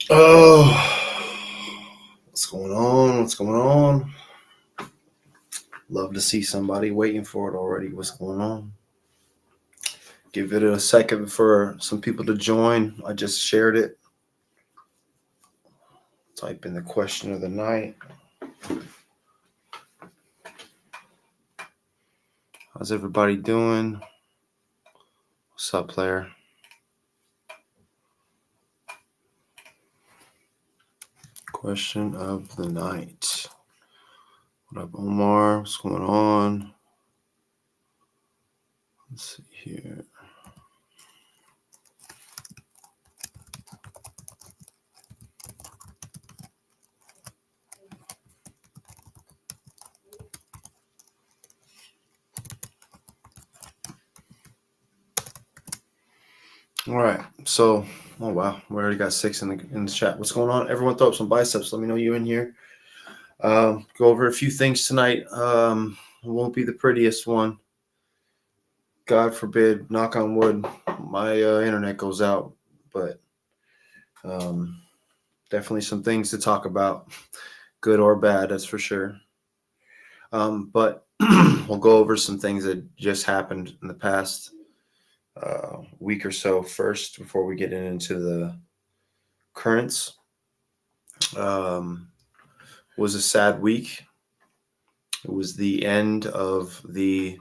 Oh, what's going on? What's going on? Love to see somebody waiting for it already. What's going on? Give it a second for some people to join. I just shared it. Type in the question of the night. How's everybody doing? What's up, player? Question of the night. What up, Omar? What's going on? Let's see here. All right. So, oh wow, we already got 6 in the chat. What's going on? Everyone, throw up some biceps. Let me know you in here. Go over a few things tonight. It won't be the prettiest one. God forbid, knock on wood, my internet goes out. But definitely some things to talk about, good or bad, that's for sure. But we'll go over some things that just happened in the past week or so first before we get into the currents. Was a sad week. It was the end of the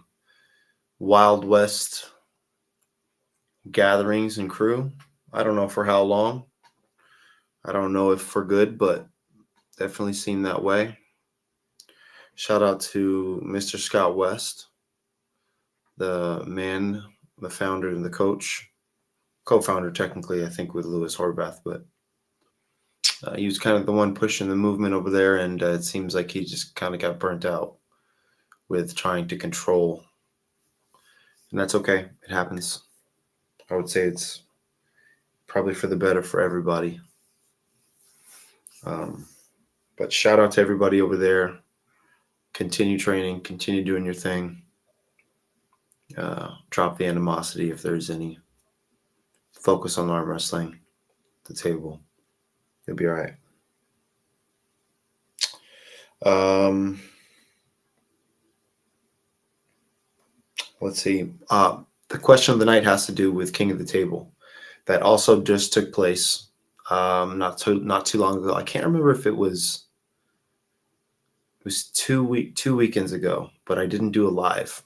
Wild West gatherings and crew. I don't know for how long. I don't know if for good, but definitely seemed that way. Shout out to Mr. Scott West, the man, the founder and the coach, co-founder technically, I think, with Lewis Horvath, but he was kind of the one pushing the movement over there, and it seems like he just kind of got burnt out with trying to control. And that's okay. It happens. I would say it's probably for the better for everybody. But shout out to everybody over there. Continue training, continue doing your thing. Drop the animosity if there's any. Focus on arm wrestling, the table. You'll be all right. Let's see. The question of the night has to do with King of the Table. That also just took place not too long ago. I can't remember if it was 2 weekends ago, but I didn't do a live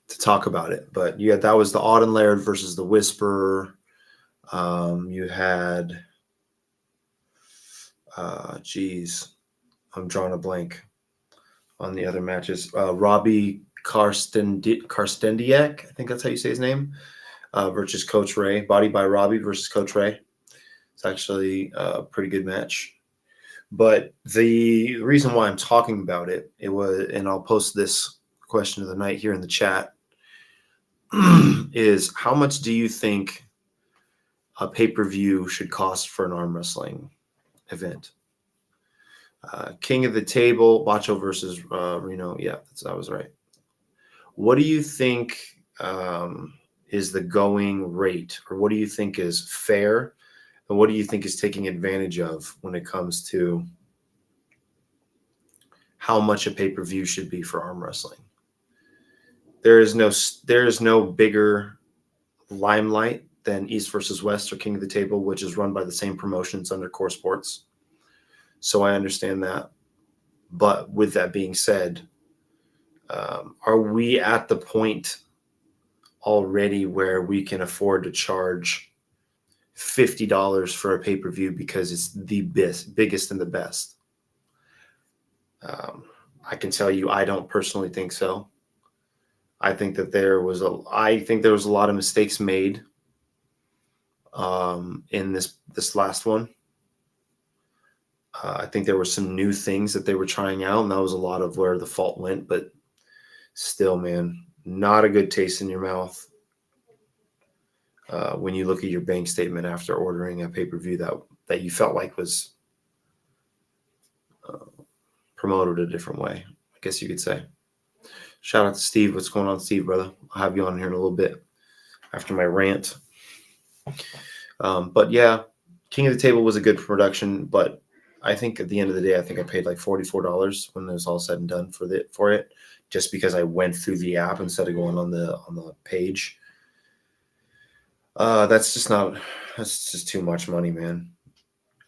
to talk about it. But yeah, that was the Auden Laird versus the Whisperer. You had, I'm drawing a blank on the other matches. Robbie Karstendiak, I think that's how you say his name, versus Coach Ray. Body by Robbie versus Coach Ray. It's actually a pretty good match. But the reason why I'm talking about it was, and I'll post this question of the night here in the chat, is how much do you think a pay-per-view should cost for an arm wrestling event? King of the Table, Bacho versus Reno. Yeah, that was right. What do you think is the going rate, or what do you think is fair, and what do you think is taking advantage of when it comes to how much a pay-per-view should be for arm wrestling? There is no bigger limelight than East versus West or King of the Table, which is run by the same promotions under Core Sports. So I understand that. But with that being said, are we at the point already where we can afford to charge $50 for a pay-per-view because it's the biggest and the best? I can tell you, I don't personally think so. I think that there was a lot of mistakes made in this last one. I think there were some new things that they were trying out, and that was a lot of where the fault went. But still, man, not a good taste in your mouth when you look at your bank statement after ordering a pay-per-view that you felt like was promoted a different way, I guess you could say. Shout out to Steve. What's going on, Steve, brother? I'll have you on here in a little bit after my rant. But yeah, King of the Table was a good production, but I think at the end of the day, I think I paid like $44 when it was all said and done for it, just because I went through the app instead of going on the page. That's just too much money, man.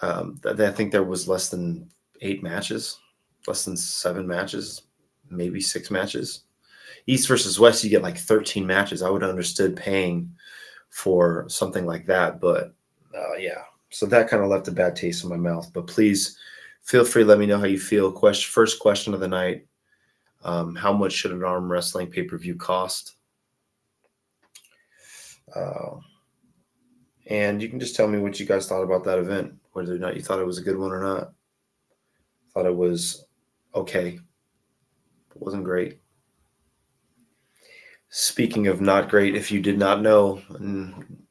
I think there was less than 8 matches, less than 7 matches, maybe 6 matches. East versus West, you get like 13 matches. I would have understood paying for something like that, but yeah. So that kind of left a bad taste in my mouth. But please feel free to let me know how you feel. First question of the night: how much should an arm wrestling pay-per-view cost? And you can just tell me what you guys thought about that event, whether or not you thought it was a good one or not. Thought it was okay. It wasn't great. Speaking of not great, if you did not know, and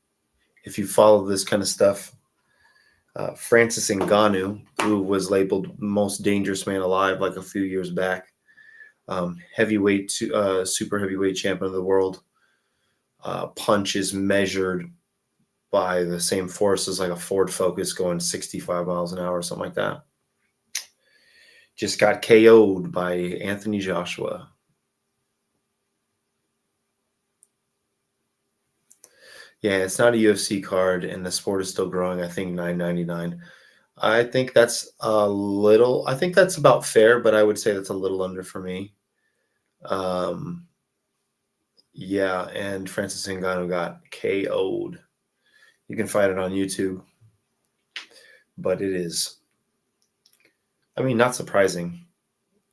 if you follow this kind of stuff, Francis Ngannou, who was labeled most dangerous man alive like a few years back, heavyweight, super heavyweight champion of the world, punch is measured by the same force as like a Ford Focus going 65 miles an hour or something like that. Just got KO'd by Anthony Joshua. Yeah, it's not a UFC card, and the sport is still growing. I think $9.99. I think that's a little. I think that's about fair, but I would say that's a little under for me. Yeah, and Francis Ngannou got KO'd. You can find it on YouTube, but it is. I mean, not surprising.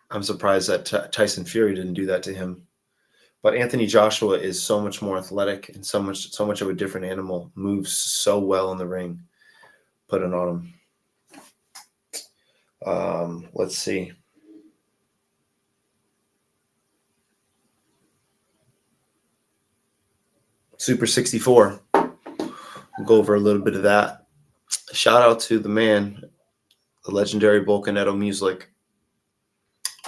I'm surprised that Tyson Fury didn't do that to him. But Anthony Joshua is so much more athletic and so much of a different animal. Moves so well in the ring. Put it on him. Let's see. Super 64. We'll go over a little bit of that. Shout out to the man, the legendary Volcaneto Music.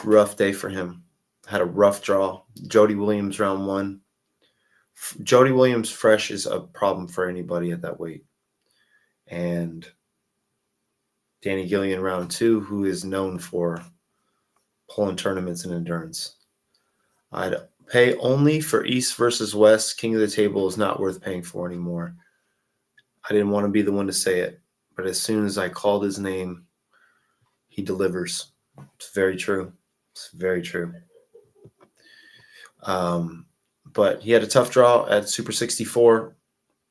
Rough day for him. Had a rough draw. Jody Williams round 1. Jody Williams fresh is a problem for anybody at that weight. And Danny Gillian round 2, who is known for pulling tournaments in endurance. I'd pay only for East versus West. King of the Table is not worth paying for anymore. I didn't want to be the one to say it, but as soon as I called his name, he delivers. It's very true. It's very true. But he had a tough draw at Super 64,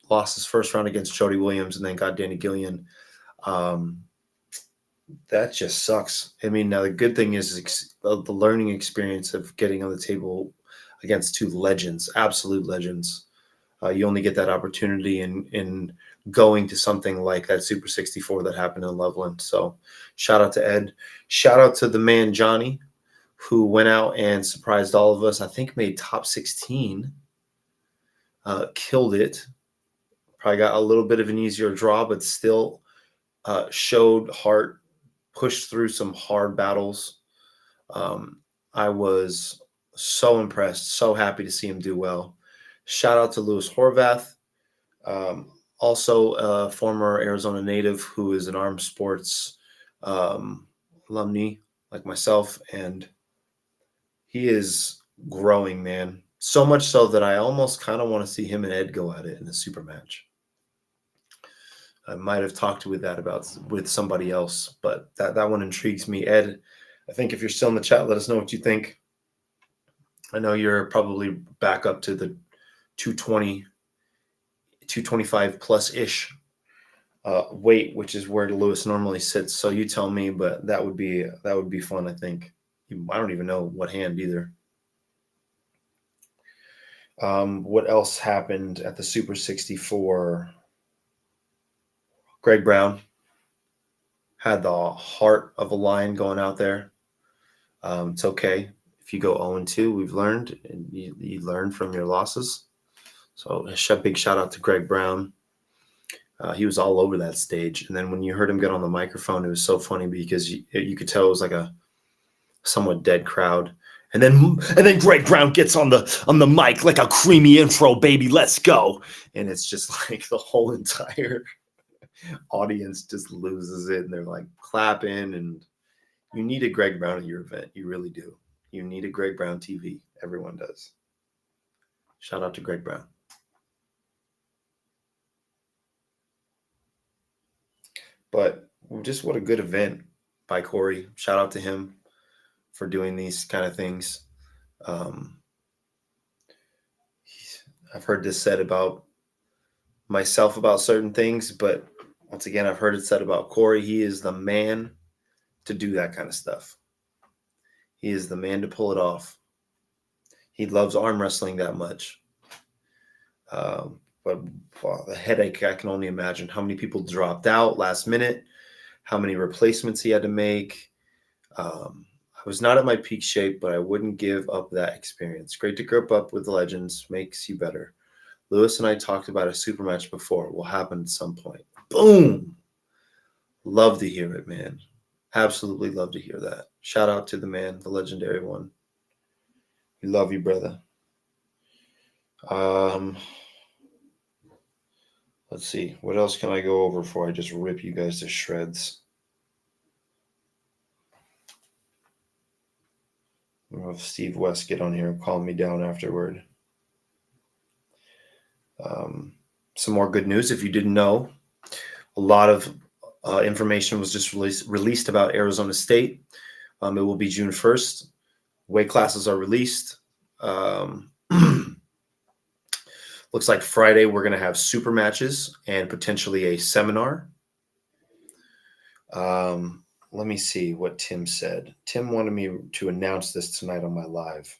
lost his first round against Jody Williams, and then got Danny Gillian. That just sucks. I mean, now the good thing is the learning experience of getting on the table against 2 legends, absolute legends. You only get that opportunity in going to something like that Super 64 that happened in Loveland. So shout out to Ed. Shout out to the man, Johnny, who went out and surprised all of us. I think made top 16. Killed it. Probably got a little bit of an easier draw, but still showed heart, pushed through some hard battles. I was so impressed, so happy to see him do well. Shout out to Louis Horvath, also a former Arizona native who is an armed sports alumni like myself, and he is growing, man. So much so that I almost kind of want to see him and Ed go at it in a super match. I might have talked with somebody else, but that one intrigues me. Ed, I think if you're still in the chat, let us know what you think. I know you're probably back up to the 220, 225 plus-ish weight, which is where Lewis normally sits. So you tell me, but that would be fun, I think. I don't even know what hand either. What else happened at the Super 64? Greg Brown had the heart of a lion going out there. It's okay. If you go 0-2, we've learned, and you learn from your losses. So a big shout out to Greg Brown. He was all over that stage. And then when you heard him get on the microphone, it was so funny because you could tell it was like a somewhat dead crowd. And then Greg Brown gets on the mic like a creamy intro, baby, let's go. And it's just like the whole entire audience just loses it, and they're like clapping. And you need a Greg Brown at your event. You really do. You need a Greg Brown TV. Everyone does. Shout out to Greg Brown. But just what a good event by Corey. Shout out to him for doing these kind of things. Um, I've heard this said about myself about certain things, but once again, I've heard it said about Corey. He is the man to do that kind of stuff. He is the man to pull it off. He loves arm wrestling that much. But wow, the headache, I can only imagine how many people dropped out last minute, how many replacements he had to make. I was not at my peak shape, but I wouldn't give up that experience. Great to grip up with the legends, makes you better. Lewis and I talked about a super match before. It will happen at some point. Boom! Love to hear it, man. Absolutely love to hear that. Shout out to the man, the legendary one. We love you, brother. Let's see. What else can I go over before I just rip you guys to shreds? I'll have Steve West get on here and calm me down afterward. Some more good news. If you didn't know, a lot of information was just released about Arizona State. It will be June 1st. Weight classes are released. Looks like Friday we're going to have super matches and potentially a seminar. Let me see what Tim said. Tim wanted me to announce this tonight on my live.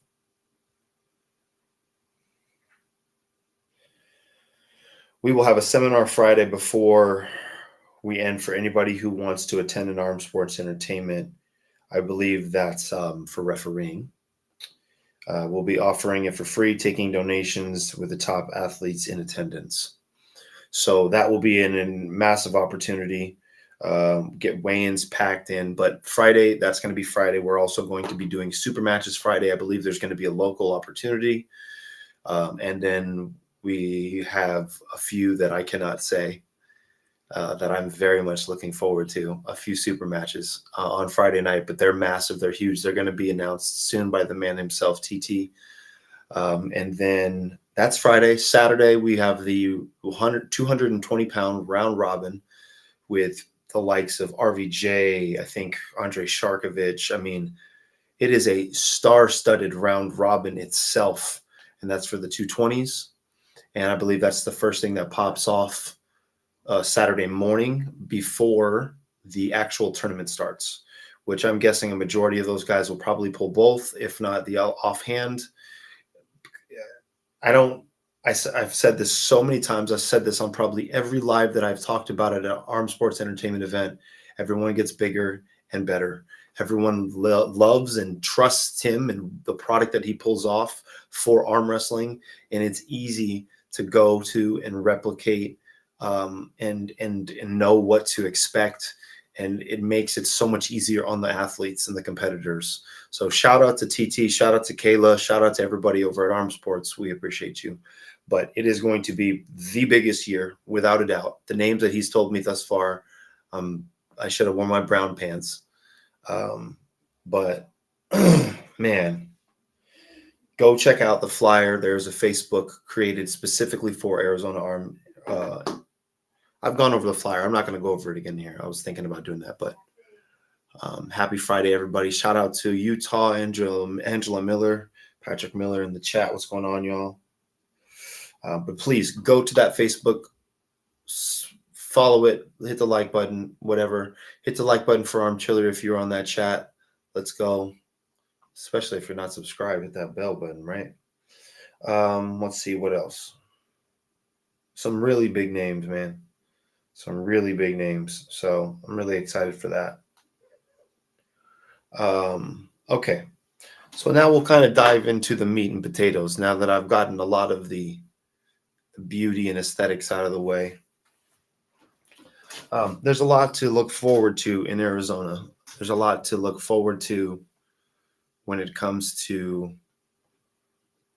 We will have a seminar Friday before we end for anybody who wants to attend an Armed Sports Entertainment. I believe that's for refereeing. We'll be offering it for free, taking donations with the top athletes in attendance. So that will be a massive opportunity. Get weigh-ins packed in. But Friday, that's going to be Friday. We're also going to be doing super matches Friday. I believe there's going to be a local opportunity. And then we have a few that I cannot say that I'm very much looking forward to. A few super matches on Friday night, but they're massive. They're huge. They're going to be announced soon by the man himself, TT. And then that's Friday. Saturday, we have the 220-pound round robin with the likes of RVJ, I think Andrei Sharkovich. I mean, it is a star-studded round robin itself, and that's for the 220s. And I believe that's the first thing that pops off Saturday morning before the actual tournament starts, which I'm guessing a majority of those guys will probably pull both, if not the offhand. I've said this so many times. I've said this on probably every live that I've talked about at an Armed Sports Entertainment event. Everyone gets bigger and better. Everyone loves and trusts him and the product that he pulls off for arm wrestling. And it's easy to go to and replicate and know what to expect. And it makes it so much easier on the athletes and the competitors. So shout out to TT, shout out to Kayla, shout out to everybody over at Arm Sports. We appreciate you. But it is going to be the biggest year, without a doubt. The names that he's told me thus far, I should have worn my brown pants. But man, go check out the flyer. There's a Facebook created specifically for Arizona Arm. I've gone over the flyer. I'm not going to go over it again here. I was thinking about doing that, but happy Friday, everybody. Shout out to Utah, Angela Miller, Patrick Miller in the chat. What's going on, y'all? But please go to that Facebook, follow it, hit the like button, whatever. Hit the like button for Arm Chiller if you're on that chat. Let's go. Especially if you're not subscribed, hit that bell button, right? Let's see what else. Some really big names, man. Some really big names. So I'm really excited for that. Okay. So now we'll kind of dive into the meat and potatoes now that I've gotten a lot of the beauty and aesthetics out of the way. There's a lot to look forward to in Arizona. There's a lot to look forward to when it comes to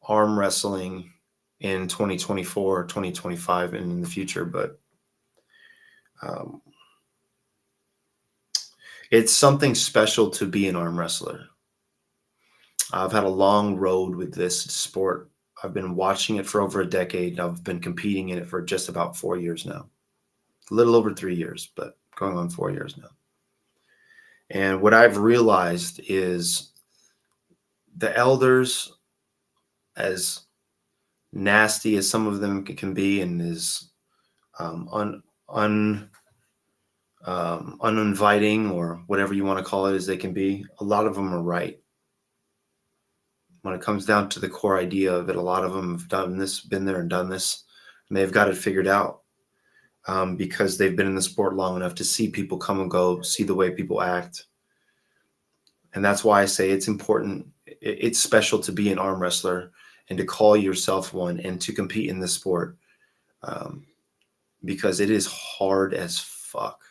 arm wrestling in 2024, 2025, and in the future. But Um, it's something special to be an arm wrestler. I've had a long road with this sport. I've been watching it for over a decade. I've been competing in it for just about 4 years now. A little over 3 years, but going on 4 years now. And what I've realized is the elders, as nasty as some of them can be, and as uninviting, or whatever you want to call it, as they can be, a lot of them are right. When it comes down to the core idea of it, a lot of them have done this, been there and done this, and they've got it figured out, because they've been in the sport long enough to see people come and go, see the way people act. And that's why I say it's important. It's special to be an arm wrestler and to call yourself one and to compete in this sport, because it is hard as fuck.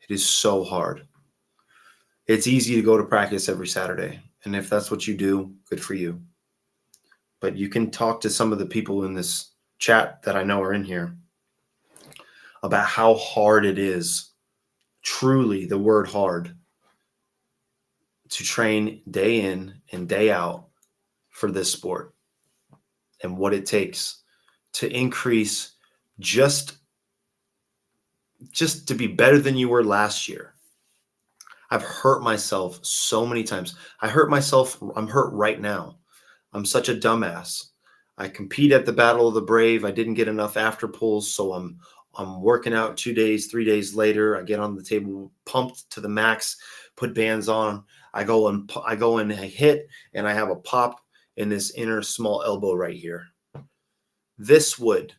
It is so hard. It's easy to go to practice every Saturday. And if that's what you do, good for you. But you can talk to some of the people in this chat that I know are in here about how hard it is, truly the word hard, to train day in and day out for this sport, and what it takes to increase just to be better than you were last year. I've hurt myself so many times. I hurt myself. I'm hurt right now. I'm such a dumbass. I compete at the Battle of the Brave. I didn't get enough after pulls, so I'm working out 2 days, 3 days later. I get on the table, pumped to the max, put bands on. I go and I hit, and I have a pop in this inner small elbow right here. This would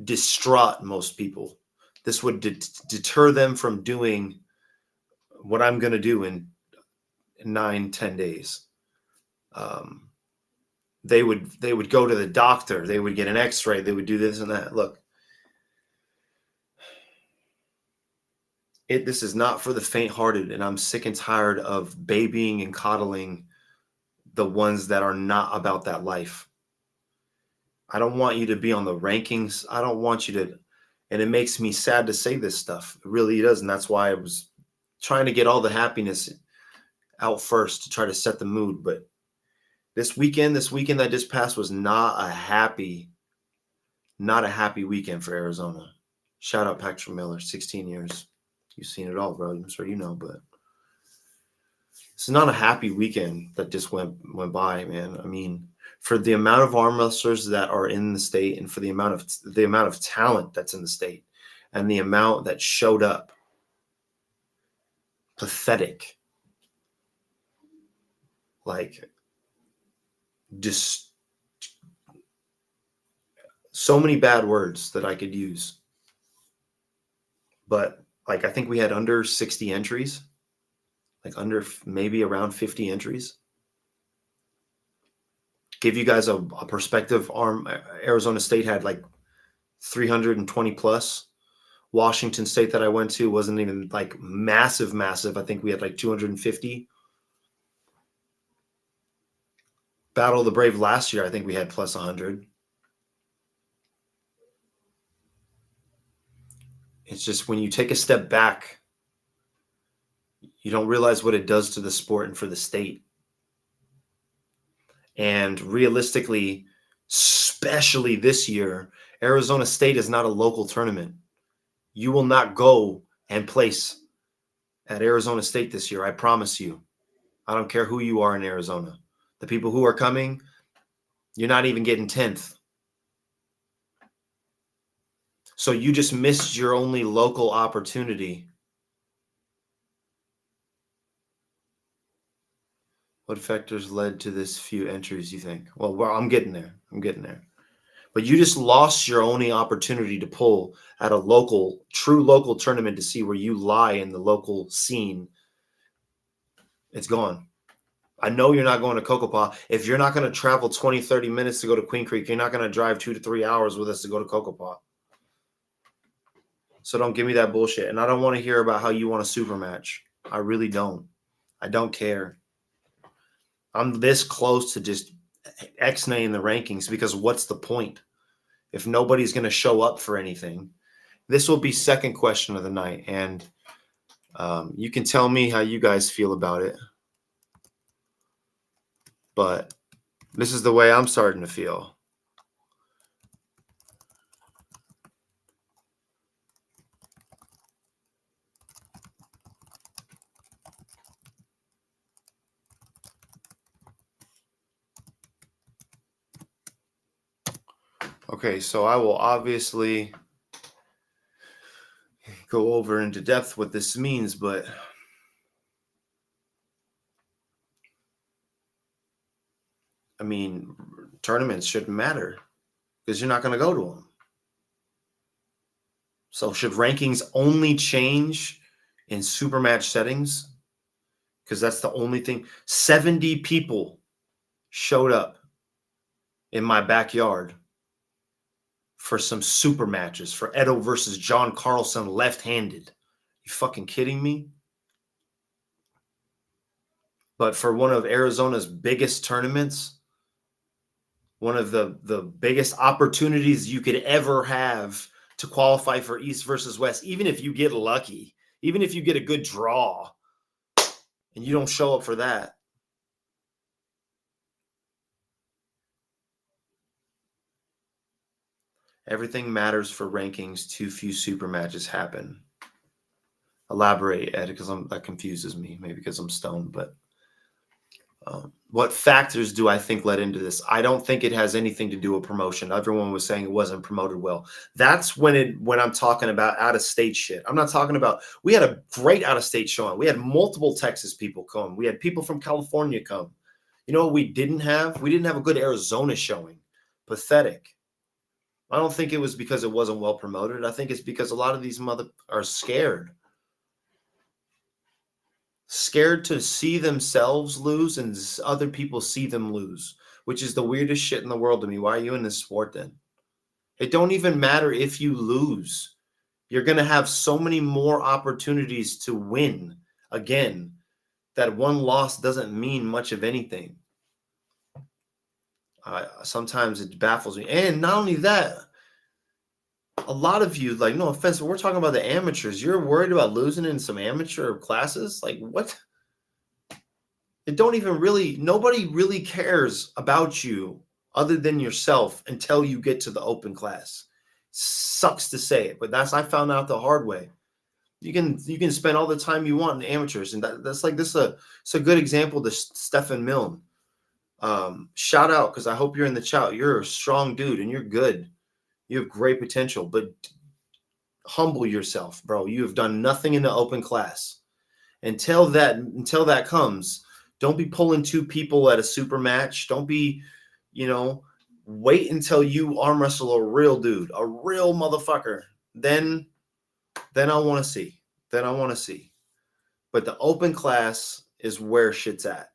distraught most people. This would deter them from doing what I'm going to do in 9-10 days. They would go to the doctor. They would get an x-ray. They would do this and that. Look, this is not for the faint-hearted, and I'm sick and tired of babying and coddling the ones that are not about that life. I don't want you to be on the rankings. I don't want you to, and it makes me sad to say this stuff. It really does, and that's why I was trying to get all the happiness out first to try to set the mood. But this weekend that just passed was not a happy weekend for Arizona. Shout out Patrick Miller, 16 years. You've seen it all, bro. I'm sure you know, but it's not a happy weekend that just went by, man. I mean, for the amount of arm wrestlers that are in the state, and for the amount of talent that's in the state, and the amount that showed up, pathetic. Like, just so many bad words that I could use. But like, I think we had under 60 entries, like under maybe around 50 entries. Give you guys a perspective. Arizona State had like 320 plus. Washington State that I went to wasn't even like massive. I think we had like 250. Battle of the Brave last year, I think we had plus 100. It's just when you take a step back, you don't realize what it does to the sport and for the state. And realistically, especially this year, Arizona State is not a local tournament. You will not go and place at Arizona State this year. I promise you. I don't care who you are in Arizona. The people who are coming, you're not even getting 10th. So you just missed your only local opportunity. What factors led to this few entries, you think? Well, I'm getting there. But you just lost your only opportunity to pull at a true local tournament to see where you lie in the local scene. It's gone. I know you're not going to Cocopah. If you're not going to travel 20, 30 minutes to go to Queen Creek, you're not going to drive 2 to 3 hours with us to go to Cocopah. So don't give me that bullshit. And I don't want to hear about how you want a super match. I really don't. I don't care. I'm this close to just X-naying the rankings, because what's the point? If nobody's going to show up for anything, this will be second question of the night, and you can tell me how you guys feel about it. But this is the way I'm starting to feel. Okay, so I will obviously go over into depth what this means, but I mean, tournaments shouldn't matter because you're not going to go to them. So should rankings only change in super match settings? Because that's the only thing. 70 people showed up in my backyard for some super matches for Edo versus John Carlson left-handed. You fucking kidding me? But for one of Arizona's biggest tournaments, one of the biggest opportunities you could ever have to qualify for East versus West, even if you get lucky, even if you get a good draw and you don't show up for that. Everything matters for rankings. Too few super matches happen. Elaborate, Ed, because that confuses me. Maybe because I'm stoned, but what factors do I think led into this? I don't think it has anything to do with promotion. Everyone was saying it wasn't promoted well. That's when I'm talking about out of state shit. I'm not talking about, we had a great out of state showing. We had multiple Texas people come. We had people from California come. You know what we didn't have? We didn't have a good Arizona showing. Pathetic. I don't think it was because it wasn't well promoted. I think it's because a lot of these are scared. Scared to see themselves lose and other people see them lose, which is the weirdest shit in the world to me. Why are you in this sport then? It don't even matter if you lose. You're going to have so many more opportunities to win again that one loss doesn't mean much of anything. Sometimes it baffles me. And not only that, a lot of you, like, no offense, but we're talking about the amateurs. You're worried about losing in some amateur classes? Like, what? It don't even really, nobody really cares about you other than yourself until you get to the open class. Sucks to say it, but I found out the hard way. You can spend all the time you want in amateurs, and that's like this. It's a good example to Stefan Milne. Shout out, because I hope you're in the chat. You're a strong dude and you're good. You have great potential, but humble yourself, bro. You have done nothing in the open class. Until that comes, don't be pulling two people at a super match. Don't be, wait until you arm wrestle a real dude, a real motherfucker. Then I want to see. But the open class is where shit's at.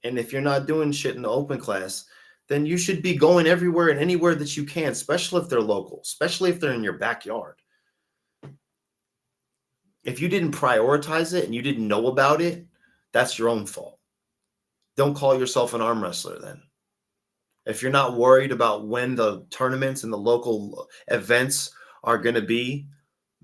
And if you're not doing shit in the open class, then you should be going everywhere and anywhere that you can, especially if they're local, especially if they're in your backyard. If you didn't prioritize it and you didn't know about it, that's your own fault. Don't call yourself an arm wrestler then. If you're not worried about when the tournaments and the local events are going to be,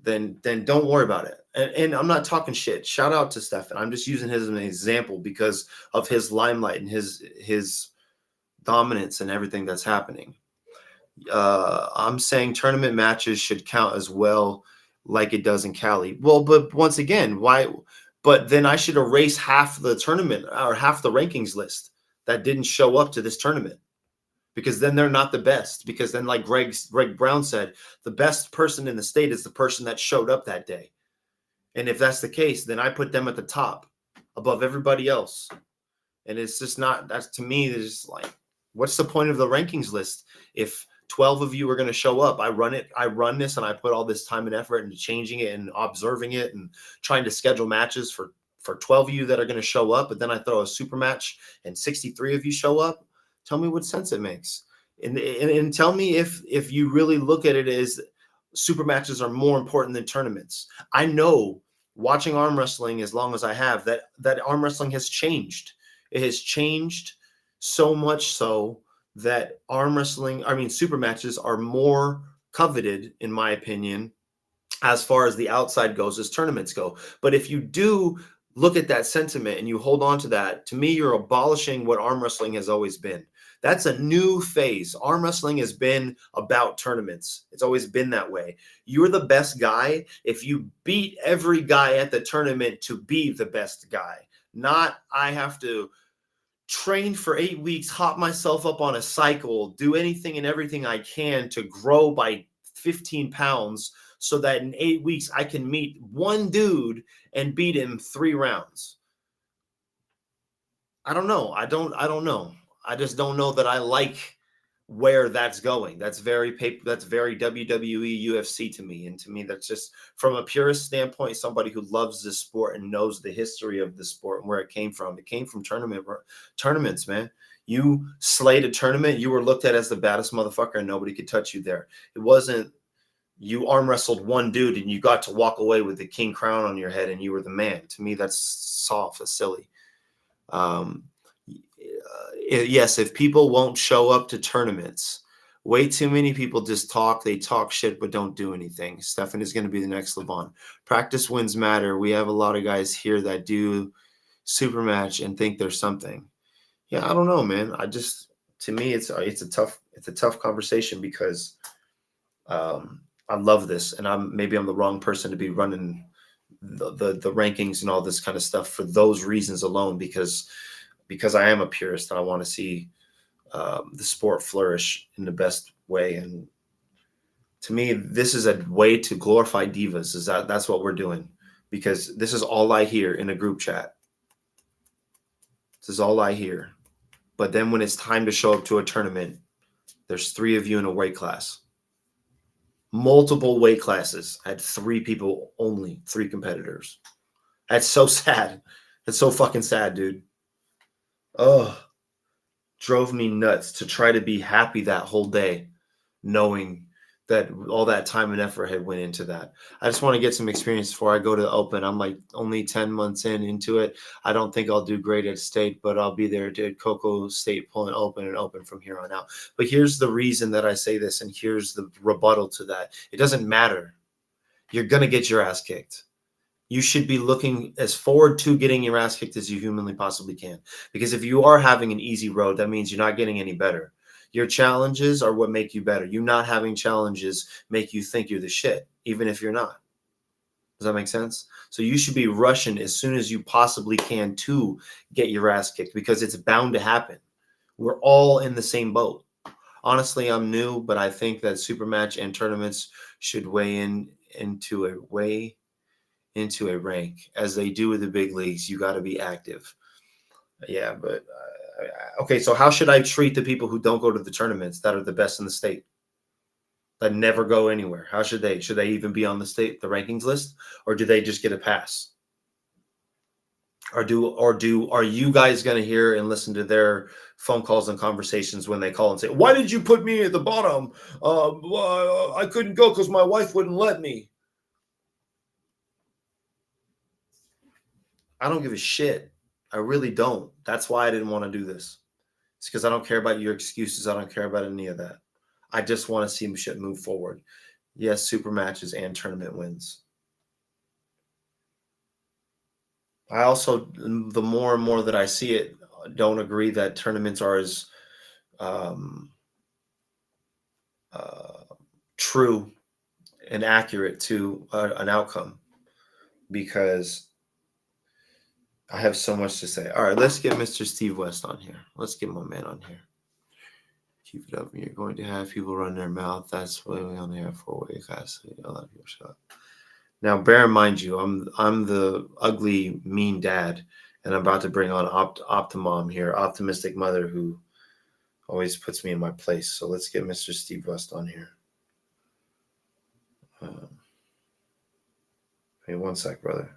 then don't worry about it. And I'm not talking shit. Shout out to Stefan. I'm just using him as an example because of his limelight and his dominance and everything that's happening. I'm saying tournament matches should count as well, like it does in Cali. Well, but once again, why? But then I should erase half the tournament or half the rankings list that didn't show up to this tournament, because then they're not the best. Because then, like Greg Brown said, the best person in the state is the person that showed up that day. And if that's the case, then I put them at the top above everybody else. And it's just not, that's, to me, it's just like, what's the point of the rankings list if 12 of you are going to show up? I run this and I put all this time and effort into changing it and observing it and trying to schedule matches for 12 of you that are going to show up. But then I throw a super match and 63 of you show up. Tell me what sense it makes. And tell me if you really look at it as super matches are more important than tournaments. I know, watching arm wrestling as long as I have, that arm wrestling has changed. It has changed so much so that super matches are more coveted, in my opinion, as far as the outside goes, as tournaments go. But if you do look at that sentiment and you hold on to that, to me, you're abolishing what arm wrestling has always been. That's a new phase. Arm wrestling has been about tournaments. It's always been that way. You're the best guy if you beat every guy at the tournament to be the best guy. Not I have to train for 8 weeks, hop myself up on a cycle, do anything and everything I can to grow by 15 pounds so that in 8 weeks I can meet one dude and beat him 3 rounds. I don't know. I don't know. I just don't know that I like where that's going. That's very WWE UFC to me. And to me, that's just from a purist standpoint, somebody who loves this sport and knows the history of the sport and where it came from. It came from tournaments, man. You slayed a tournament, you were looked at as the baddest motherfucker and nobody could touch you there. It wasn't you arm wrestled one dude and you got to walk away with the king crown on your head and you were the man. To me, that's soft, that's silly. Um, yes, if people won't show up to tournaments, way too many people just talk. They talk shit, but don't do anything. Stefan is going to be the next Levon. Practice wins matter. We have a lot of guys here that do super match and think there's something. Yeah, I don't know, man. To me, it's a tough conversation because I love this, and maybe I'm the wrong person to be running the rankings and all this kind of stuff for those reasons alone because I am a purist and I want to see the sport flourish in the best way. And to me, this is a way to glorify divas. That's what we're doing because this is all I hear in a group chat. This is all I hear. But then when it's time to show up to a tournament, there's 3 of you in a weight class. Multiple weight classes. I had 3 people only, 3 competitors. That's so sad. That's so fucking sad, dude. Oh, drove me nuts to try to be happy that whole day, knowing that all that time and effort had went into that. I just want to get some experience before I go to the Open. I'm like only 10 months into it. I don't think I'll do great at state, but I'll be there to Coco State, pulling Open and Open from here on out. But here's the reason that I say this, and here's the rebuttal to that. It doesn't matter. You're going to get your ass kicked. You should be looking as forward to getting your ass kicked as you humanly possibly can. Because if you are having an easy road, that means you're not getting any better. Your challenges are what make you better. You not having challenges make you think you're the shit, even if you're not. Does that make sense? So you should be rushing as soon as you possibly can to get your ass kicked because it's bound to happen. We're all in the same boat. Honestly, I'm new, but I think that Supermatch and tournaments should weigh into a rank as they do with the big leagues. You got to be active. Yeah, but okay, so how should I treat the people who don't go to the tournaments that are the best in the state, that never go anywhere? How should they even be on the rankings list, or do they just get a pass? Are you guys going to hear and listen to their phone calls and conversations when they call and say, why did you put me at the bottom? I couldn't go because my wife wouldn't let me. I don't give a shit. I really don't. That's why I didn't want to do this. It's because I don't care about your excuses. I don't care about any of that. I just want to see shit move forward. Yes, super matches and tournament wins. I also, the more and more that I see it, don't agree that tournaments are as true and accurate to an outcome, because I have so much to say. All right, let's get Mr. Steve West on here. Let's get my man on here. Keep it up. You're going to have people run their mouth. That's why we only have 4 weight classes. A lot of people shut up. Now, bear in mind, I'm the ugly, mean dad, and I'm about to bring on Optimom here, optimistic mother who always puts me in my place. So let's get Mr. Steve West on here. Hey, one sec, brother.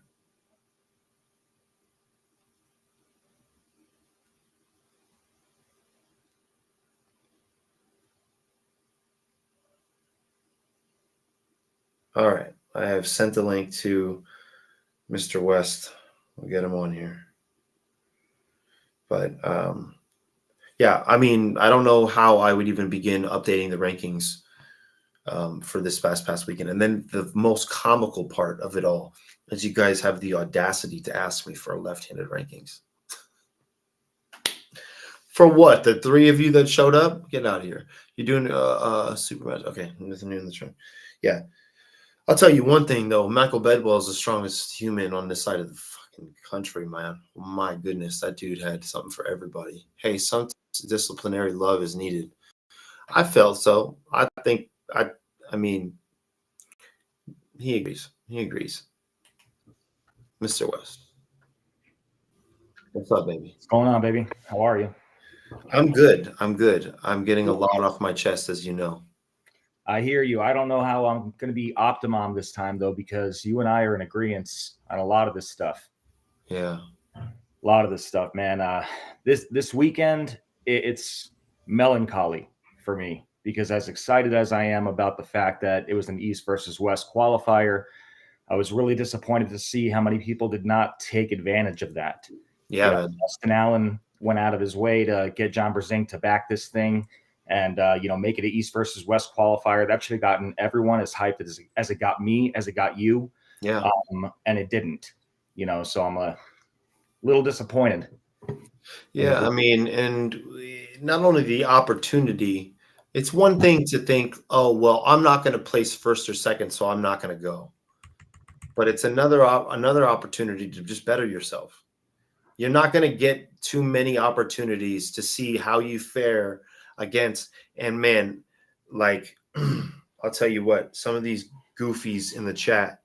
All right. I have sent the link to Mr. West. We'll get him on here. But yeah, I mean, I don't know how I would even begin updating the rankings for this past weekend. And then the most comical part of it all is you guys have the audacity to ask me for a left-handed rankings. For what? The three of you that showed up? Get out of here. You're doing super match. Okay, nothing new in the show. Yeah. I'll tell you one thing, though. Michael Bedwell is the strongest human on this side of the fucking country, man. My goodness, that dude had something for everybody. Hey, sometimes disciplinary love is needed. I felt so. I think, I mean, he agrees. He agrees. Mr. West. What's up, baby? What's going on, baby? How are you? I'm good. I'm good. I'm getting a lot off my chest, as you know. I hear you. I don't know how I'm going to be optimum this time, though, because you and I are in agreement on a lot of this stuff. Yeah. A lot of this stuff, man. This weekend, it's melancholy for me because as excited as I am about the fact that it was an East versus West qualifier, I was really disappointed to see how many people did not take advantage of that. Yeah, man. Justin Allen went out of his way to get John Brzenk to back this thing and make it an East versus West qualifier. That should have gotten everyone as hyped as it got me, as it got you. Yeah. And it didn't. So I'm a little disappointed. Yeah, I mean, and not only the opportunity, it's one thing to think, oh, well, I'm not going to place first or second, so I'm not going to go. But it's another opportunity to just better yourself. You're not going to get too many opportunities to see how you fare against. And man, like, I'll tell you what, some of these goofies in the chat,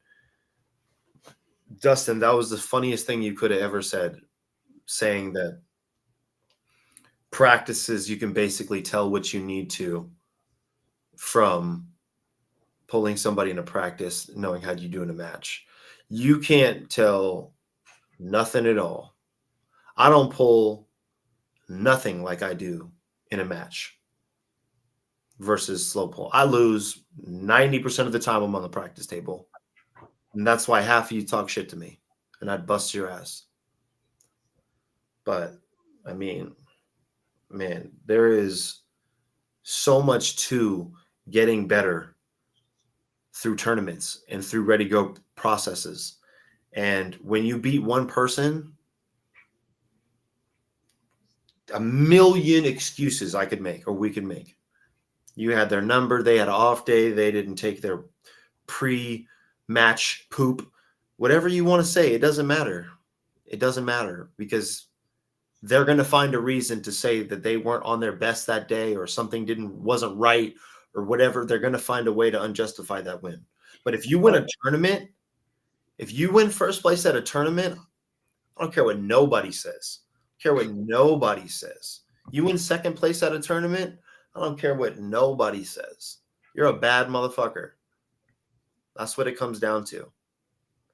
Dustin, that was the funniest thing you could have ever said, saying that practices, you can basically tell what you need to from pulling somebody in a practice, knowing how you do in a match. You can't tell nothing at all. I don't pull nothing like I do in a match versus slow pull. I lose 90% of the time I'm on the practice table. And that's why half of you talk shit to me and I'd bust your ass. But I mean, man, there is so much to getting better through tournaments and through ready go processes. And when you beat one person, a million excuses I could make or we could make. You had their number, they had an off day, they didn't take their pre-match poop, whatever you want to say, it doesn't matter. It doesn't matter because they're going to find a reason to say that they weren't on their best that day or something wasn't right or whatever. They're going to find a way to unjustify that win. But if you win a tournament, if you win first place at a tournament, I don't care what nobody says. I don't care what nobody says. You win second place at a tournament, I don't care what nobody says. You're a bad motherfucker. That's what it comes down to.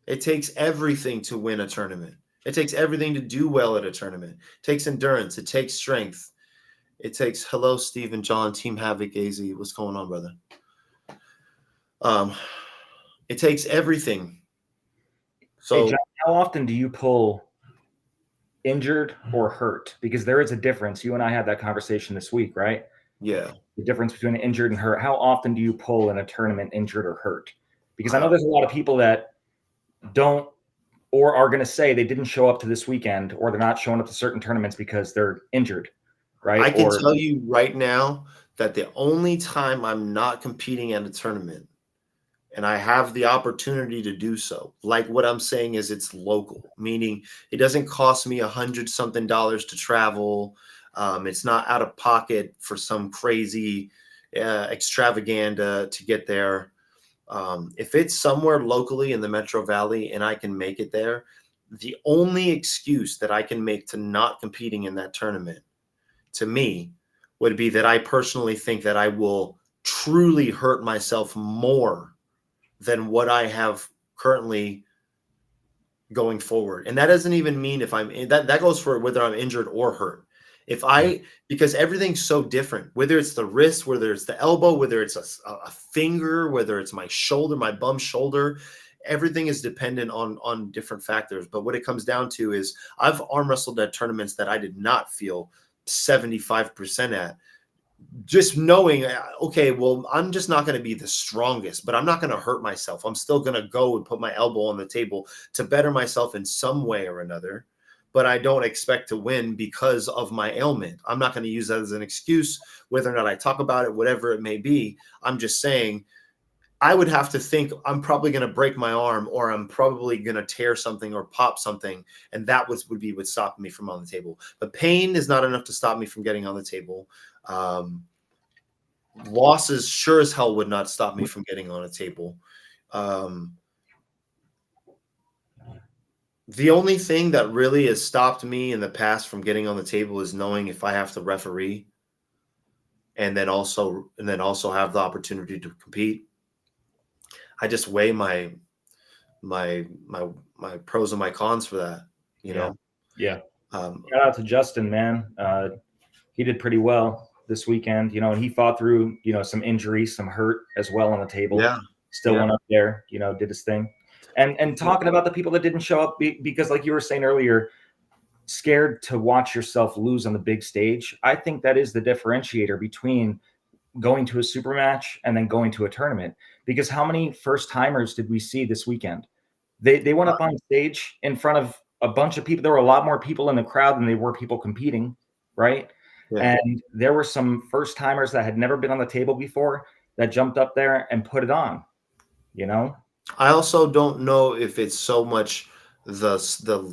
It takes everything to win a tournament. It takes everything to do well at a tournament. It takes endurance. It takes strength. It takes, hello, Steve and John, Team Havoc, AZ. What's going on, brother? It takes everything. So, hey, John, how often do you pull injured or hurt? Because there is a difference. You and I had that conversation this week, right? Yeah. The difference between injured and hurt. How often do you pull in a tournament injured or hurt? Because I know there's a lot of people that don't or are going to say they didn't show up to this weekend or they're not showing up to certain tournaments because they're injured, right? I can tell you right now that the only time I'm not competing at a tournament and I have the opportunity to do so, like what I'm saying is it's local, meaning it doesn't cost me $100-something to travel. It's not out of pocket for some crazy extravaganza to get there. If it's somewhere locally in the Metro Valley and I can make it there, the only excuse that I can make to not competing in that tournament, to me, would be that I personally think that I will truly hurt myself more than what I have currently going forward. And that doesn't even mean if that goes for whether I'm injured or hurt. Because everything's so different, whether it's the wrist, whether it's the elbow, whether it's a finger, whether it's my shoulder, my bum shoulder, everything is dependent on different factors. But what it comes down to is I've arm wrestled at tournaments that I did not feel 75% at just knowing, okay, well, I'm just not going to be the strongest, but I'm not going to hurt myself. I'm still going to go and put my elbow on the table to better myself in some way or another. But I don't expect to win because of my ailment. I'm not going to use that as an excuse, whether or not I talk about it, whatever it may be. I'm just saying I would have to think I'm probably going to break my arm, or I'm probably going to tear something or pop something. And that would be what stopped me from on the table. But pain is not enough to stop me from getting on the table. Losses sure as hell would not stop me from getting on a table. The only thing that really has stopped me in the past from getting on the table is knowing if I have to referee and then also have the opportunity to compete. I just weigh my pros and my cons for that, you know. Yeah. Shout out to Justin, man. He did pretty well this weekend, and he fought through, some injuries, some hurt as well on the table. Yeah. Still went up there, did his thing. And talking about the people that didn't show up because, like you were saying earlier, scared to watch yourself lose on the big stage. I think that is the differentiator between going to a super match and then going to a tournament. Because how many first timers did we see this weekend? They went up on stage in front of a bunch of people. There were a lot more people in the crowd than they were people competing, right? Yeah. And there were some first timers that had never been on the table before that jumped up there and put it on, I also don't know if it's so much the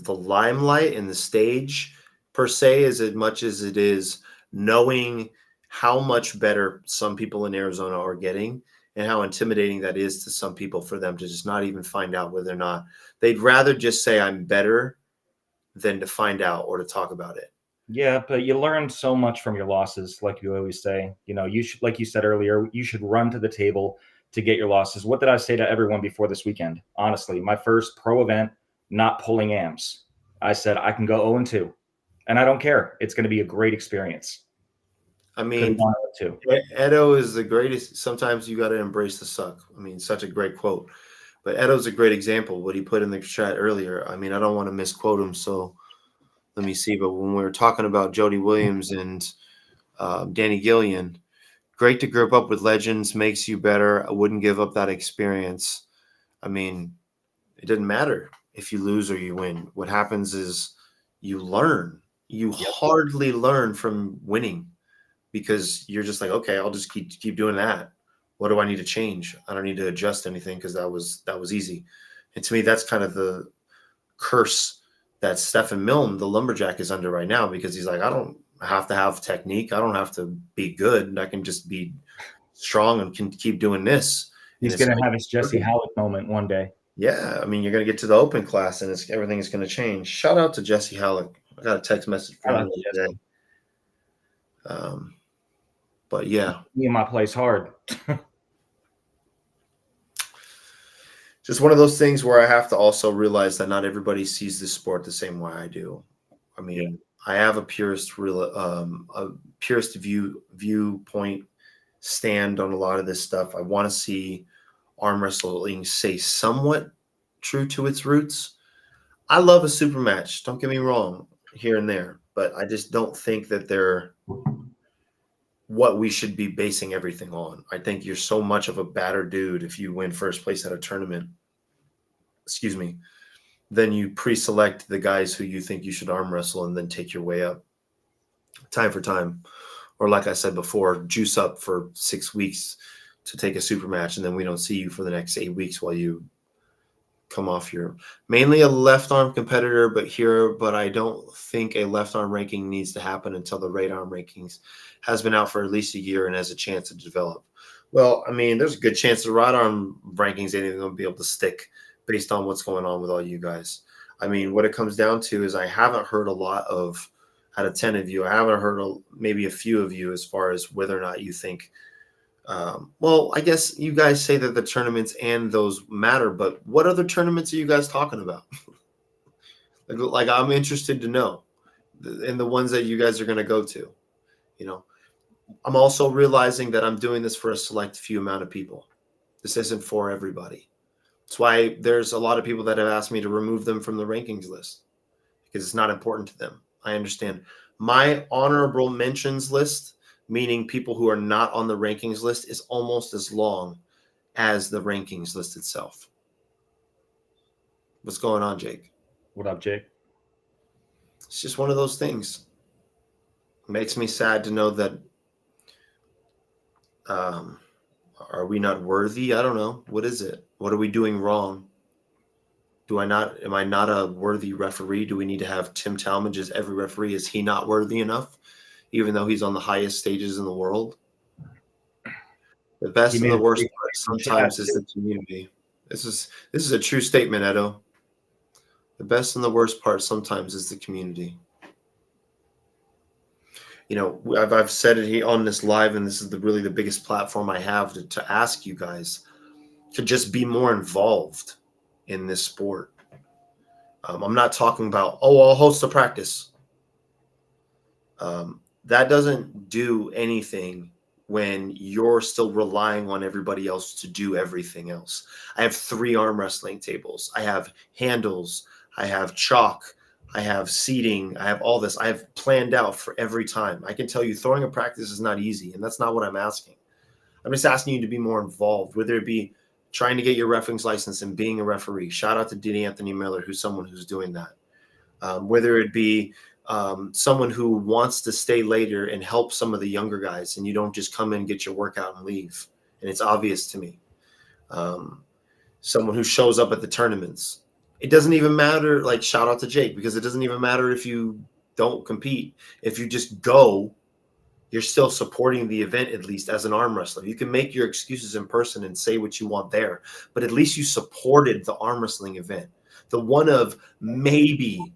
limelight and the stage per se as much as it is knowing how much better some people in Arizona are getting and how intimidating that is to some people for them to just not even find out whether or not they'd rather just say I'm better than to find out or to talk about it. Yeah, but you learn so much from your losses, like you always say. You should, like you said earlier, you should run to the table to get your losses. What did I say to everyone before this weekend? Honestly, my first pro event, not pulling AMs. I said I can go 0-2, and I don't care. It's going to be a great experience. I mean, Edo is the greatest. Sometimes you got to embrace the suck. I mean, such a great quote. But Edo's a great example. What he put in the chat earlier. I mean, I don't want to misquote him, so let me see. But when we were talking about Jody Williams and Danny Gillian, great to group up with legends, makes you better. I wouldn't give up that experience. I mean, it doesn't matter if you lose or you win. What happens is you learn. You hardly learn from winning because you're just like, okay, I'll just keep doing that. What do I need to change? I don't need to adjust anything because that was easy. And to me, that's kind of the curse that Stephen Milne, the lumberjack, is under right now, because he's like, I don't have to have technique. I don't have to be good. I can just be strong and can keep doing this. He's going to have his Jesse Howard moment one day. Yeah, I mean, you're going to get to the open class and everything is going to change. Shout out to Jesse Halleck. I got a text message from him today. But yeah, me and my place hard. Just one of those things where I have to also realize that not everybody sees this sport the same way I do. I mean, I have a purist viewpoint stand on a lot of this stuff. I want to see arm wrestling stay somewhat true to its roots. I love a super match. Don't get me wrong, here and there, but I just don't think that they're what we should be basing everything on. I think you're so much of a battered dude if you win first place at a tournament, then you pre-select the guys who you think you should arm wrestle and then take your way up time for time. Or like I said before, juice up for 6 weeks to take a super match, and then we don't see you for the next 8 weeks while you come off your mainly a left arm competitor, but I don't think a left arm ranking needs to happen until the right arm rankings has been out for at least a year and has a chance to develop. Well, I mean, there's a good chance the right arm rankings ain't even going to be able to stick based on what's going on with all you guys. I mean, what it comes down to is I haven't heard a lot of, out of 10 of you, I haven't heard maybe a few of you as far as whether or not you think well, I guess you guys say that the tournaments and those matter, but what other tournaments are you guys talking about? like I'm interested to know, and the ones that you guys are going to go to. I'm also realizing that I'm doing this for a select few amount of people. This isn't for everybody. That's why there's a lot of people that have asked me to remove them from the rankings list because it's not important to them. I understand. My honorable mentions list meaning people who are not on the rankings list, is almost as long as the rankings list itself. What's going on, Jake? What up, Jake? It's just one of those things. It makes me sad to know that are we not worthy? I don't know. What is it? What are we doing wrong? Am I not a worthy referee? Do we need to have Tim Talmadge as every referee? Is he not worthy enough, even though he's on the highest stages in the world? The best He and made the a worst statement part in chat sometimes is too. the community. This is a true statement, Edo. The best and the worst part sometimes is the community. You know, I've said it here on this live, and this is really the biggest platform I have to ask you guys to just be more involved in this sport. I'm not talking about, I'll host a practice. That doesn't do anything when you're still relying on everybody else to do everything else. I have 3 arm wrestling tables. I have handles. I have chalk. I have seating. I have all this. I have planned out for every time. I can tell you throwing a practice is not easy, and that's not what I'm asking. I'm just asking you to be more involved, whether it be trying to get your referee's license and being a referee. Shout out to Diddy Anthony Miller, who's someone who's doing that. Whether it be someone who wants to stay later and help some of the younger guys, and you don't just come in, get your workout, and leave. And it's obvious to me. Someone who shows up at the tournaments. It doesn't even matter, like shout out to Jake, because it doesn't even matter if you don't compete. If you just go, you're still supporting the event, at least as an arm wrestler. You can make your excuses in person and say what you want there, but at least you supported the arm wrestling event. The one of maybe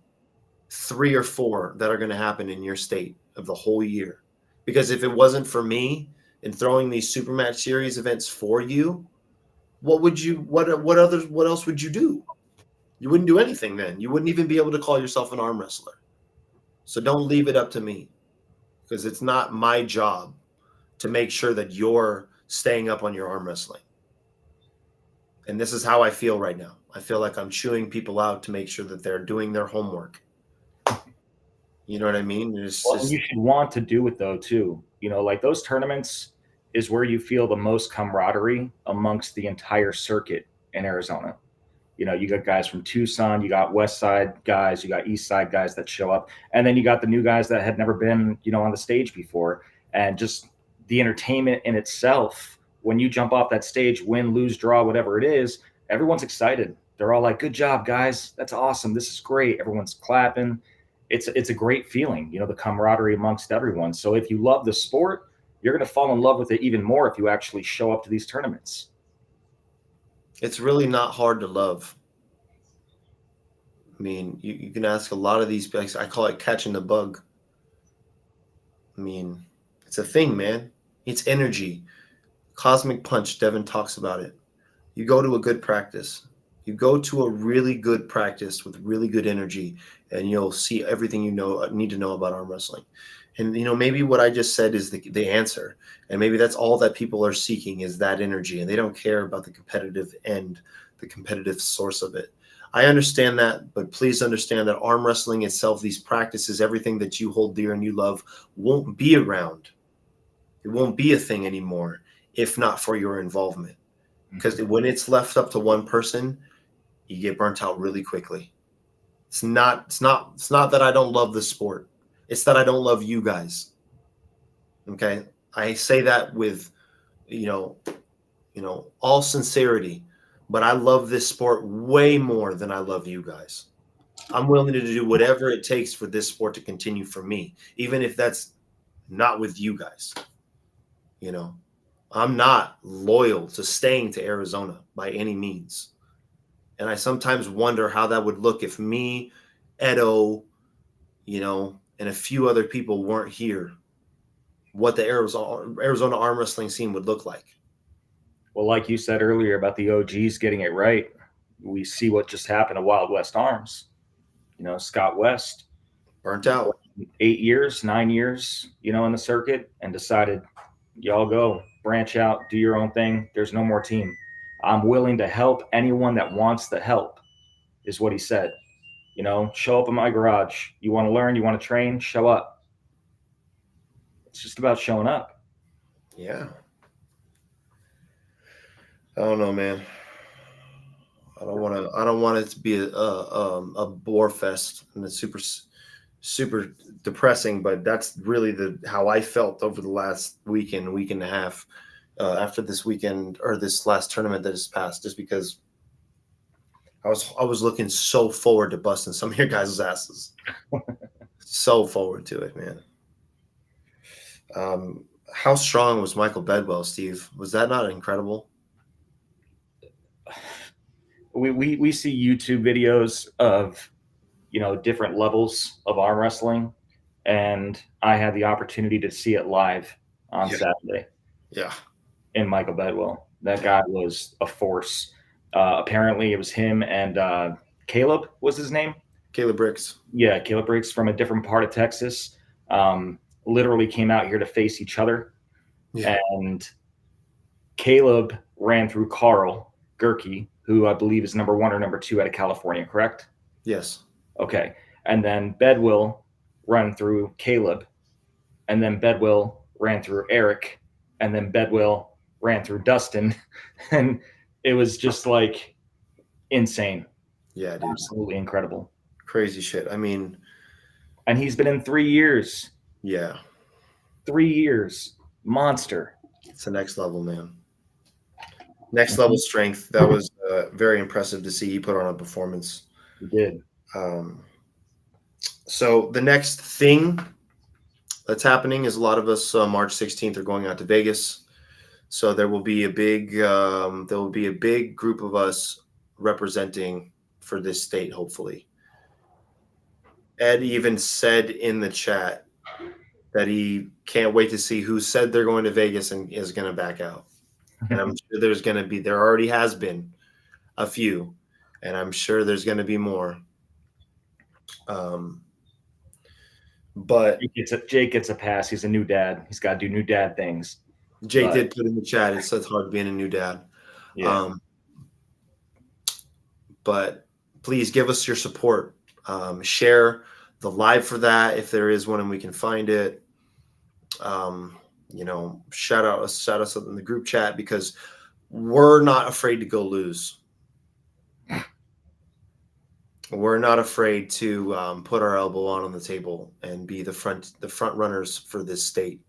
3 or 4 that are going to happen in your state of the whole year. Because if it wasn't for me and throwing these super match series events for you, what else would you do? You wouldn't do anything then. You wouldn't even be able to call yourself an arm wrestler. So don't leave it up to me, because it's not my job to make sure that you're staying up on your arm wrestling. And this is how I feel right now. I feel like I'm chewing people out to make sure that they're doing their homework. You know what I mean? Well, you should want to do it though too. You know, like those tournaments is where you feel the most camaraderie amongst the entire circuit in Arizona. You know, you got guys from Tucson, you got West Side guys, you got East Side guys that show up, and then you got the new guys that had never been, you know, on the stage before. And just the entertainment in itself, when you jump off that stage, win, lose, draw, whatever it is, everyone's excited. They're all like, "Good job, guys! That's awesome! This is great!" Everyone's clapping. It's a great feeling, you know, the camaraderie amongst everyone. So if you love the sport, you're going to fall in love with it even more if you actually show up to these tournaments. It's really not hard to love. I mean, you can ask a lot of these guys. I call it catching the bug. I mean, it's a thing, man. It's energy. Cosmic punch, Devin talks about it. You go to a good practice. You go to a really good practice with really good energy, and you'll see everything you need to know about arm wrestling. And you know, maybe what I just said is the answer, and maybe that's all that people are seeking is that energy, and they don't care about the competitive end, the competitive source of it. I understand that, but please understand that arm wrestling itself, these practices, everything that you hold dear and you love, won't be around. It won't be a thing anymore if not for your involvement. Because when it's left up to one person, you get burnt out really quickly. It's not that I don't love the sport. It's that I don't love you guys. Okay? I say that with all sincerity, but I love this sport way more than I love you guys. I'm willing to do whatever it takes for this sport to continue for me, even if that's not with you guys. You know, I'm not loyal to staying to Arizona by any means. And I sometimes wonder how that would look if me, Edo, and a few other people weren't here, what the Arizona arm wrestling scene would look like. Well, like you said earlier about the OGs getting it right, we see what just happened to Wild West Arms. You know, Scott West Burnt out. 8 years, 9 years, you know, in the circuit, and decided, y'all go, branch out, do your own thing. There's no more team. I'm willing to help anyone that wants the help, is what he said. You know, show up in my garage. You want to learn, you want to train, show up. It's just about showing up. Yeah. I don't know, man. I don't want to. I don't want it to be a bore fest and it's super depressing. But that's really the how I felt over the last week and a half after this weekend or this last tournament that has passed. Just because I was looking so forward to busting some of your guys' asses. So forward to it, man. How strong was Michael Bedwell, Steve? Was that not incredible? We see YouTube videos of different levels of arm wrestling, and I had the opportunity to see it live on Yeah. Saturday Yeah. in Michael Bedwell. That Yeah. guy was a force. Apparently, it was him and Caleb was his name. Caleb Bricks. Yeah, Caleb Briggs from a different part of Texas. Literally came out here to face each other, Yeah. and Caleb ran through Carl Gerke, who I believe is number 1 or number 2 out of California, correct? Yes. Okay. And then Bedwill ran through Caleb, and then Bedwill ran through Eric, and then Bedwill ran through Dustin. And it was just like insane. Yeah, dude. Absolutely incredible. Crazy shit. I mean, And he's been in 3 years. yeah. 3 years. Monster. It's the next level, man. Next level strength. That was very impressive to see. He put on a performance. He did. So the next thing that's happening is a lot of us March 16th are going out to Vegas. So there will be a big group of us representing for this state, hopefully. Ed even said in the chat that he can't wait to see who said they're going to Vegas and is going to back out. And I'm sure there already has been a few, and I'm sure there's going to be more. But Jake gets a pass. He's a new dad. He's got to do new dad things. Jake did put in the chat, it's hard being a new dad. Yeah. But please give us your support. Share the live for that if there is one and we can find it. Shout us in the group chat because we're not afraid to go lose. We're not afraid to put our elbow on the table and be the front runners for this state.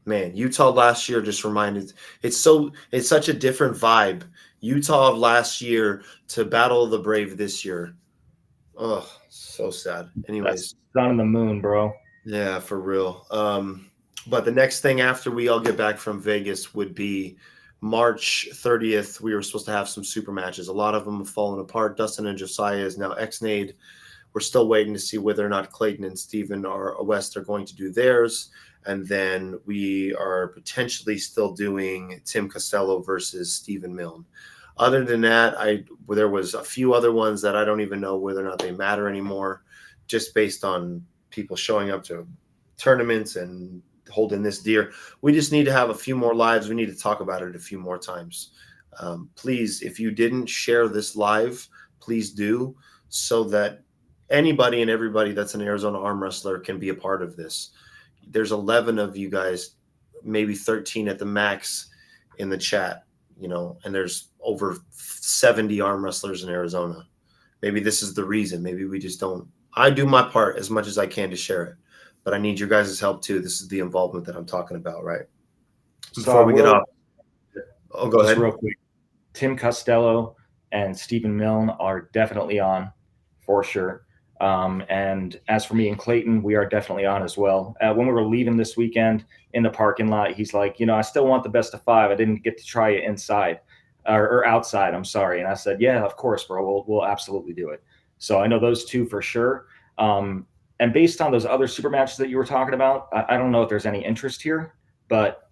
Man, Utah last year just reminded it's such a different vibe. Utah of last year to Battle of the Brave this year. Oh, so sad. Anyways, that's sun and the moon, bro. Yeah, for real. But the next thing after we all get back from Vegas would be March 30th. We were supposed to have some super matches. A lot of them have fallen apart. Dustin and Josiah is now ex-nade. We're still waiting to see whether or not Clayton and Steven or West are going to do theirs. And then we are potentially still doing Tim Costello versus Stephen Milne. Other than that, there was a few other ones that I don't even know whether or not they matter anymore, just based on people showing up to tournaments and holding this deer. We just need to have a few more lives. We need to talk about it a few more times. Please, if you didn't share this live, please do, so that anybody and everybody that's an Arizona arm wrestler can be a part of this. There's 11 of you guys, maybe 13 at the max in the chat, and there's over 70 arm wrestlers in Arizona. Maybe this is the reason. Maybe we just don't. I do my part as much as I can to share it, but I need your guys' help too. This is the involvement that I'm talking about, right? Before we get off. Oh, go ahead. Real quick. Tim Costello and Stephen Milne are definitely on for sure. And as for me and Clayton, we are definitely on as well. When we were leaving this weekend in the parking lot, he's like, I still want the best of 5. I didn't get to try it inside or outside. I'm sorry. And I said, yeah, of course, bro. We'll absolutely do it. So I know those two for sure. And based on those other super matches that you were talking about, I don't know if there's any interest here, but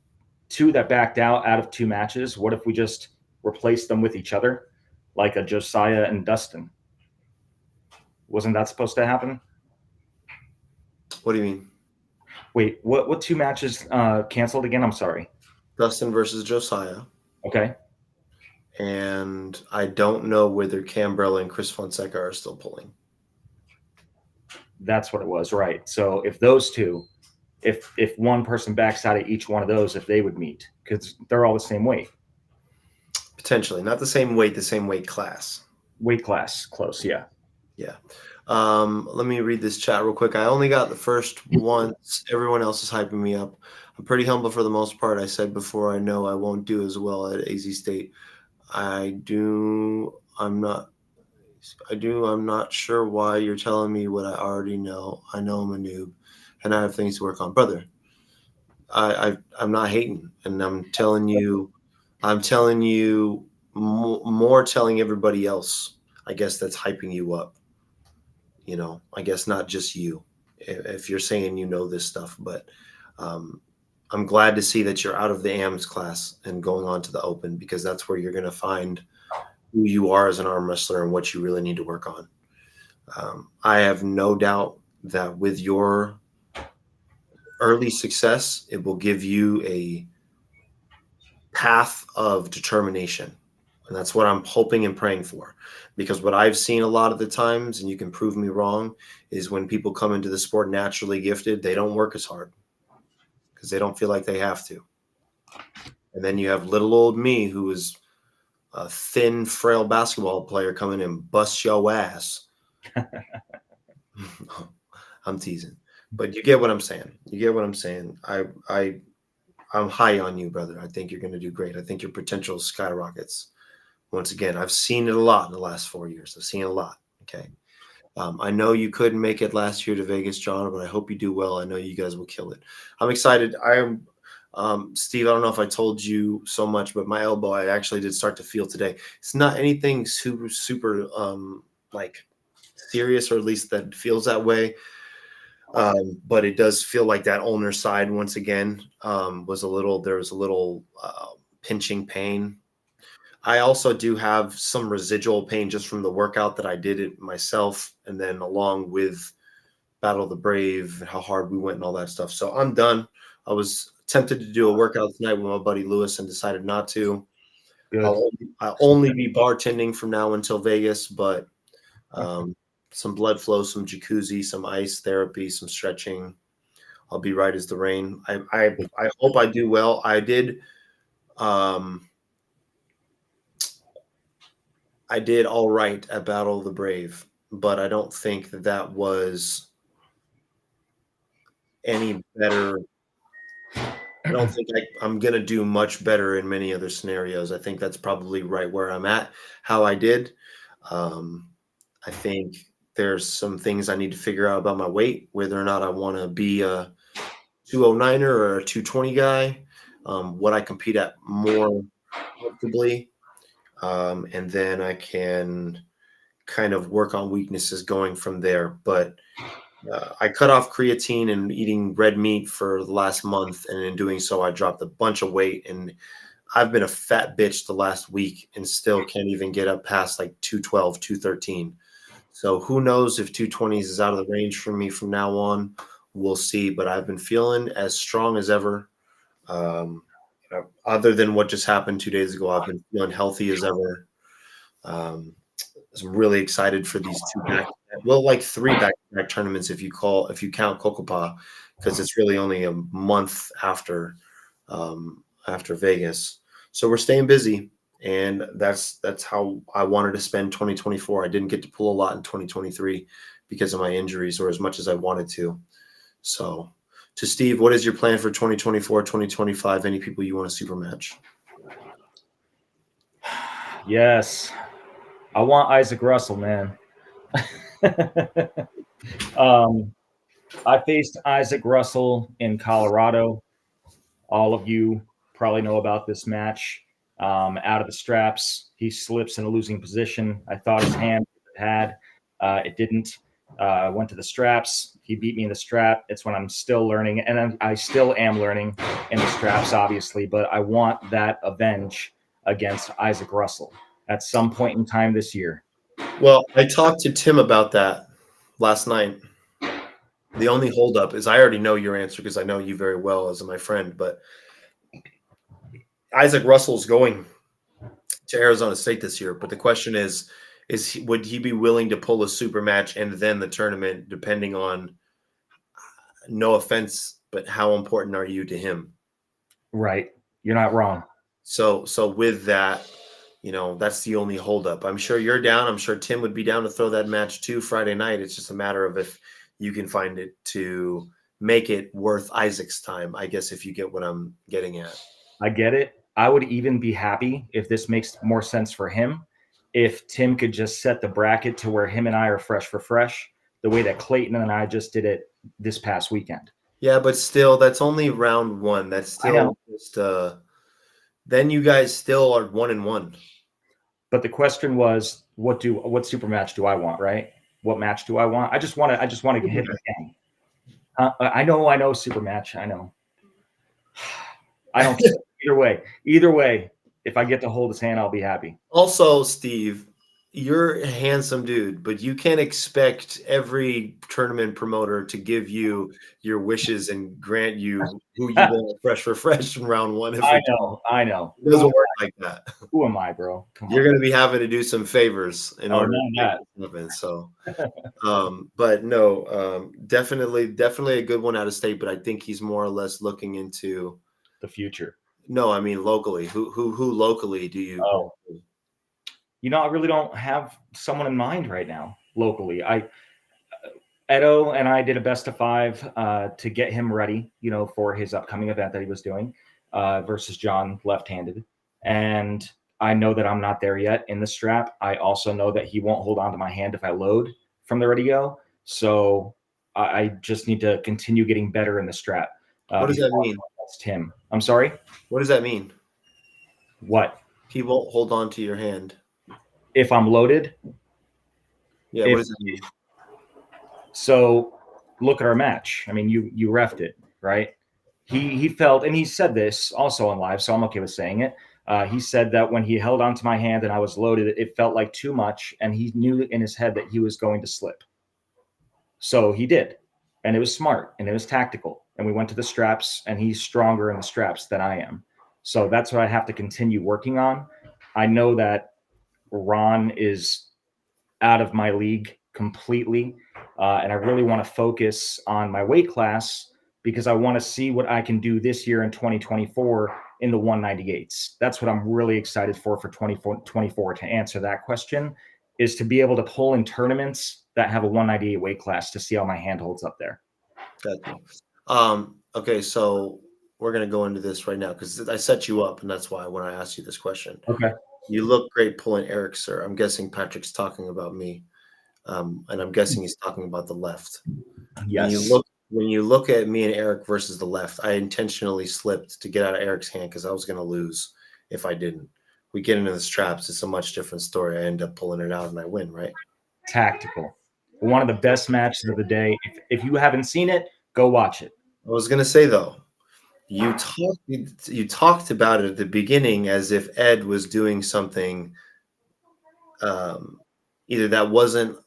2 that backed out of 2 matches, what if we just replace them with each other like a Josiah and Dustin? Wasn't that supposed to happen? What do you mean? Wait, what 2 matches canceled again? I'm sorry. Dustin versus Josiah. Okay. And I don't know whether Cambrella and Chris Fonseca are still pulling. That's what it was, right? So if those two, if one person backs out of each one of those, if they would meet, because they're all the same weight. Potentially, not the same weight class. Weight class close, yeah. Yeah. Let me read this chat real quick. I only got the first once. Everyone else is hyping me up. I'm pretty humble for the most part. I said before, I know I won't do as well at AZ State. I'm not sure why you're telling me what I already know. I know I'm a noob and I have things to work on. Brother, I'm not hating, and I'm telling you more telling everybody else, I guess, that's hyping you up. I guess not just you, if you're saying you know this stuff, but I'm glad to see that you're out of the AMS class and going on to the Open, because that's where you're going to find who you are as an arm wrestler and what you really need to work on. I have no doubt that with your early success, it will give you a path of determination. And that's what I'm hoping and praying for. Because what I've seen a lot of the times, and you can prove me wrong, is when people come into the sport naturally gifted, they don't work as hard because they don't feel like they have to. And then you have little old me, who is a thin, frail basketball player, coming in and bust your ass. I'm teasing. But you get what I'm saying. I'm high on you, brother. I think you're going to do great. I think your potential skyrockets. Once again, I've seen it a lot in the last 4 years. I've seen it a lot. Okay. I know you couldn't make it last year to Vegas, John, but I hope you do well. I know you guys will kill it. I'm excited. Steve, I don't know if I told you so much, but my elbow, I actually did start to feel today. It's not anything super like serious, or at least that feels that way. But it does feel like that ulnar side once again there was a little pinching pain. I also do have some residual pain just from the workout that I did it myself, and then along with Battle of the Brave, how hard we went and all that stuff. So I'm done. I was tempted to do a workout tonight with my buddy Lewis and decided not to. Good. I'll only be bartending from now until Vegas, but some blood flow, some jacuzzi, some ice therapy, some stretching. I'll be right as the rain. I hope I do well. I did all right at Battle of the Brave, but I don't think that was any better. I don't think I'm going to do much better in many other scenarios. I think that's probably right where I'm at, how I did. I think there's some things I need to figure out about my weight, whether or not I want to be a 209er or a 220 guy, what I compete at more comfortably. And then I can kind of work on weaknesses going from there. But I cut off creatine and eating red meat for the last month, and in doing so, I dropped a bunch of weight. And I've been a fat bitch the last week and still can't even get up past like 212, 213. So who knows if 220s is out of the range for me from now on. We'll see. But I've been feeling as strong as ever. Other than what just happened 2 days ago, I've been feeling healthy as ever. I'm really excited for these three back-to-back tournaments if you count Kokopah, because it's really only a month after Vegas. So we're staying busy, and that's how I wanted to spend 2024. I didn't get to pull a lot in 2023 because of my injuries, or as much as I wanted to. So, to Steve, what is your plan for 2024, 2025? Any people you want to super match? Yes. I want Isaac Russell, man. I faced Isaac Russell in Colorado. All of you probably know about this match. Out of the straps, he slips in a losing position. I thought his hand had. It didn't. Went to the straps. He beat me in the strap. It's when I'm still learning, and I still am learning in the straps, obviously, but I want that avenge against Isaac Russell at some point in time this year. Well, I talked to Tim about that last night. The only holdup is I already know your answer because I know you very well as my friend, but Isaac Russell's going to Arizona State this year. But the question is would he be willing to pull a super match and then the tournament, depending on, no offense, but how important are you to him? Right. You're not wrong. So with that, that's the only holdup. I'm sure you're down. I'm sure Tim would be down to throw that match too Friday night. It's just a matter of if you can find it to make it worth Isaac's time, I guess, if you get what I'm getting at. I get it. I would even be happy if this makes more sense for him, if Tim could just set the bracket to where him and I are fresh for fresh, the way that Clayton and I just did it this past weekend. Yeah, but still, that's only round one. That's still just then you guys still are 1-1. But the question was, what super match do I want, right? What match do I want? I just want to hit the game. I know super match. I know. I don't care. Either way, if I get to hold his hand, I'll be happy. Also, Steve, you're a handsome dude, but you can't expect every tournament promoter to give you your wishes and grant you who you want fresh for fresh in round one. I know. It doesn't work like that. Who am I, bro? Come on. You're going to be having to do some favors in order to that. happen. So, but no, definitely a good one out of state. But I think he's more or less looking into the future. No, I mean locally. Who locally do you? Oh, I really don't have someone in mind right now locally. Edo and I did a best of 5 to get him ready, for his upcoming event that he was doing versus John left-handed. And I know that I'm not there yet in the strap. I also know that he won't hold on to my hand if I load from the radio. So I just need to continue getting better in the strap. What does that mean? That's Tim. I'm sorry? What does that mean? What? He won't hold on to your hand. If I'm loaded? Yeah, what does that mean? So look at our match. I mean, you reffed it, right? He felt, and he said this also on live, so I'm okay with saying it. He said that when he held onto my hand and I was loaded, it felt like too much, and he knew in his head that he was going to slip. So he did, and it was smart, and it was tactical. And we went to the straps, and he's stronger in the straps than I am. So that's what I have to continue working on. I know that Ron is out of my league completely, and I really want to focus on my weight class because I want to see what I can do this year in 2024 in the 198s. That's what I'm really excited for 2024, to answer that question, is to be able to pull in tournaments that have a 198 weight class to see how my hand holds up there. Gotcha. Okay, so we're going to go into this right now because I set you up, and that's why when I asked you this question. Okay. You look great pulling Eric, sir. I'm guessing Patrick's talking about me, and I'm guessing he's talking about the left. Yes. When you look at me and Eric versus the left, I intentionally slipped to get out of Eric's hand because I was going to lose if I didn't. We get into the straps, it's a much different story. I end up pulling it out and I win, right? Tactical. One of the best matches of the day. If you haven't seen it, go watch it. I was going to say, though, you talked about it at the beginning as if Ed was doing something either that wasn't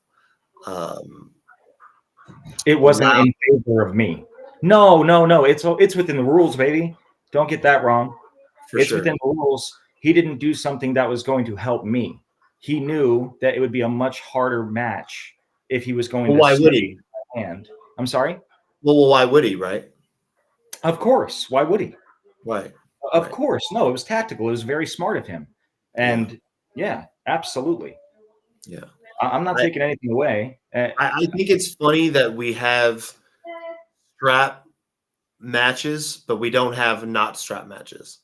it wasn't in favor of me. No. It's within the rules, baby. Don't get that wrong. It's within the rules. He didn't do something that was going to help me. He knew that it would be a much harder match if he was going to. Why would he? And I'm sorry? Well, why would he, right? Of course. Why would he? Right. Of course. No, it was tactical. It was very smart of him. And yeah absolutely. Yeah. I'm not taking anything away. I think it's funny that we have strap matches, but we don't have not strap matches.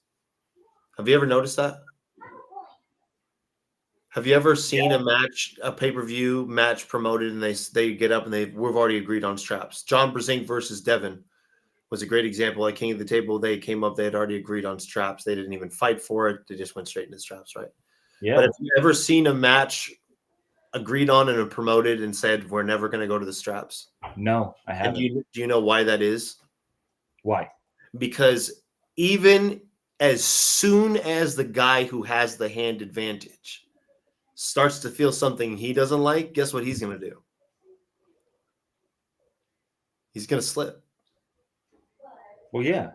Have you ever noticed that? Have you ever seen a pay-per-view match promoted and they get up and we've already agreed on straps? John Brzenk versus Devin was a great example. Like King of the Table, they came up, they had already agreed on straps. They didn't even fight for it. They just went straight into straps, right? Yeah. But have you ever seen a match agreed on and promoted and said, we're never going to go to the straps? No, I haven't. Do you know why that is? Why? Because even as soon as the guy who has the hand advantage starts to feel something he doesn't like, guess what he's going to do? He's going to slip. Well, yeah.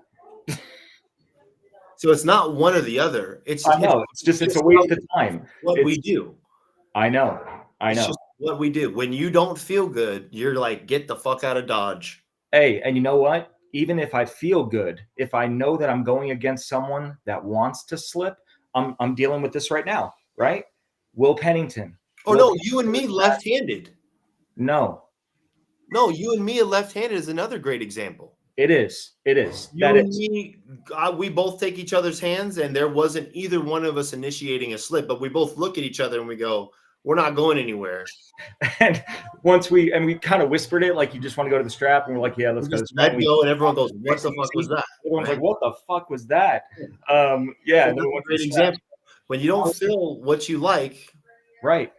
So it's not one or the other. It's a waste of time. What we do. I know. It's just what we do. When you don't feel good, you're like, get the fuck out of Dodge. Hey, and you know what? Even if I feel good, if I know that I'm going against someone that wants to slip, I'm dealing with this right now, right? Will Pennington. Oh, no, you and me left-handed. No. No, you and me left-handed is another great example. It is. It is. You and me, we both take each other's hands, and there wasn't either one of us initiating a slip, but we both look at each other and we go, we're not going anywhere. And once we kind of whispered it, like, you just want to go to the strap, and we're like, yeah, let's go to the strap. And everyone goes, what the fuck was that? Everyone's like, what the fuck was that? Yeah. That's a great example. When you don't feel what you like. Right.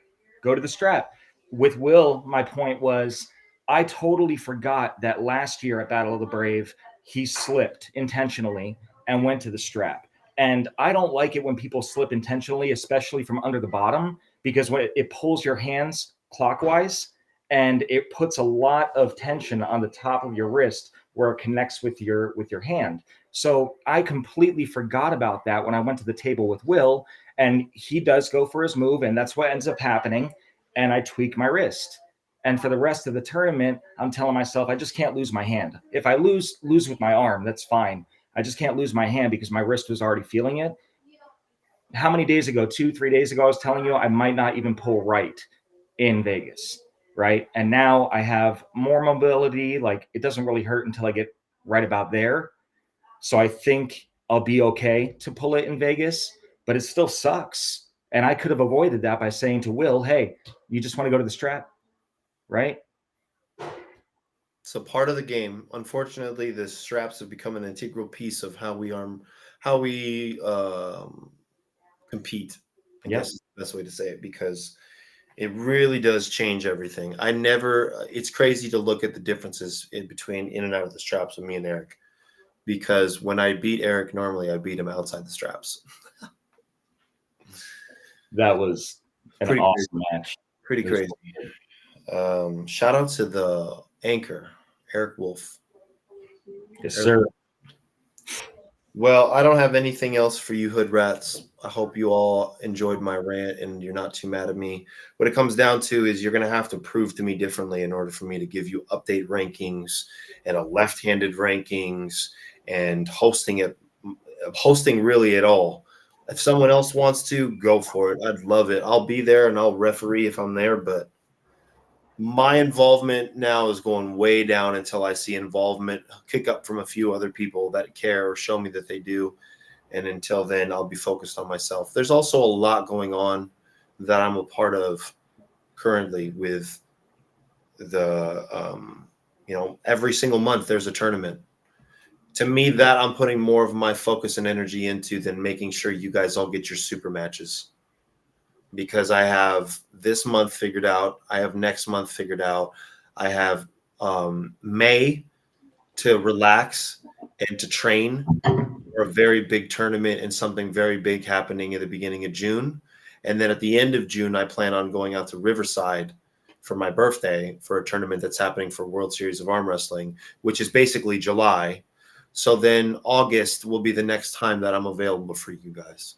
Go to the strap. With Will, my point was, I totally forgot that last year at Battle of the Brave, he slipped intentionally and went to the strap. And I don't like it when people slip intentionally, especially from under the bottom, because when it pulls your hands clockwise and it puts a lot of tension on the top of your wrist where it connects with your hand. So I completely forgot about that when I went to the table with Will, and he does go for his move, and that's what ends up happening. And I tweak my wrist. And for the rest of the tournament, I'm telling myself, I just can't lose my hand. If I lose with my arm, that's fine. I just can't lose my hand because my wrist was already feeling it. How many days ago, 2-3 days ago, I was telling you I might not even pull right in Vegas, right? And now I have more mobility. Like, it doesn't really hurt until I get right about there. So I think I'll be okay to pull it in Vegas, but it still sucks. And I could have avoided that by saying to Will, hey, you just want to go to the strap, right? It's a part of the game. Unfortunately, the straps have become an integral piece of how we compete. I guess is the best way to say it, because it really does change everything. It's crazy to look at the differences between in and out of the straps with me and Eric, because when I beat Eric, normally I beat him outside the straps. That was an awesome match. Pretty crazy. Shout out to the anchor, Eric Wolf. Yes, sir. Well, I don't have anything else for you hood rats. I hope you all enjoyed my rant and you're not too mad at me. What it comes down to is you're going to have to prove to me differently in order for me to give you update rankings and a left-handed rankings and hosting really at all. If someone else wants to, go for it. I'd love it. I'll be there and I'll referee if I'm there, but my involvement now is going way down until I see involvement kick up from a few other people that care or show me that they do. And until then, I'll be focused on myself. There's also a lot going on that I'm a part of currently with the, every single month there's a tournament. To me, that I'm putting more of my focus and energy into than making sure you guys all get your super matches. Because I have this month figured out. I have next month figured out. I have May to relax and to train for a very big tournament and something very big happening at the beginning of June. And then at the end of June, I plan on going out to Riverside for my birthday for a tournament that's happening for World Series of Arm Wrestling, which is basically July. So then August will be the next time that I'm available for you guys.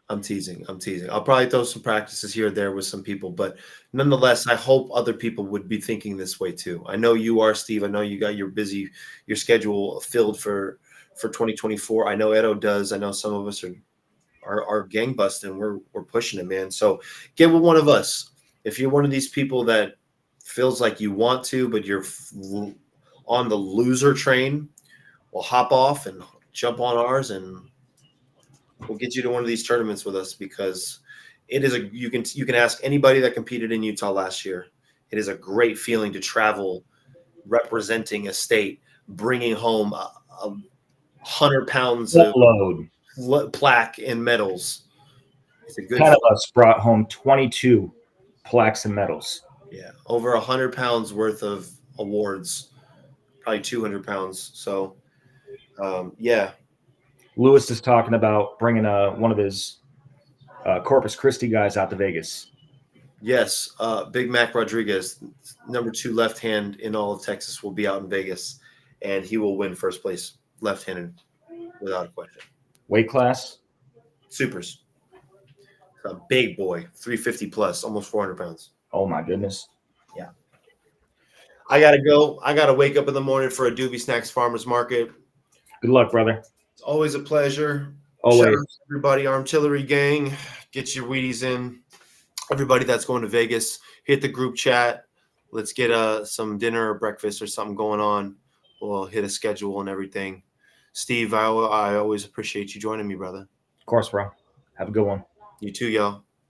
I'm teasing. I'll probably throw some practices here or there with some people, but nonetheless, I hope other people would be thinking this way too. I know you are, Steve. I know you got your schedule filled for 2024. I know Edo does. I know some of us are gangbusting. We're pushing it, man. So get with one of us. If you're one of these people that feels like you want to, but you're on the loser train, we'll hop off and jump on ours and we'll get you to one of these tournaments with us, because it is you can ask anybody that competed in Utah last year. It is a great feeling to travel representing a state, bringing home 100 pounds of plaque and medals. It's a good 10 of us brought home 22 plaques and medals. Yeah, over 100 pounds worth of awards, probably 200 pounds. So, yeah. Lewis is talking about bringing one of his Corpus Christi guys out to Vegas. Yes, Big Mac Rodriguez, number 2 left hand in all of Texas, will be out in Vegas, and he will win first place left-handed without a question. Weight class? Supers. A big boy, 350 plus, almost 400 pounds. Oh my goodness. Yeah. I gotta go. I gotta wake up in the morning for a Doobie Snacks Farmers Market. Good luck, brother. It's always a pleasure. Always. Shout out to everybody, Artillery Gang. Get your Wheaties in. Everybody that's going to Vegas, hit the group chat. Let's get some dinner or breakfast or something going on. We'll hit a schedule and everything. Steve, I always appreciate you joining me, brother. Of course, bro. Have a good one. You too, y'all.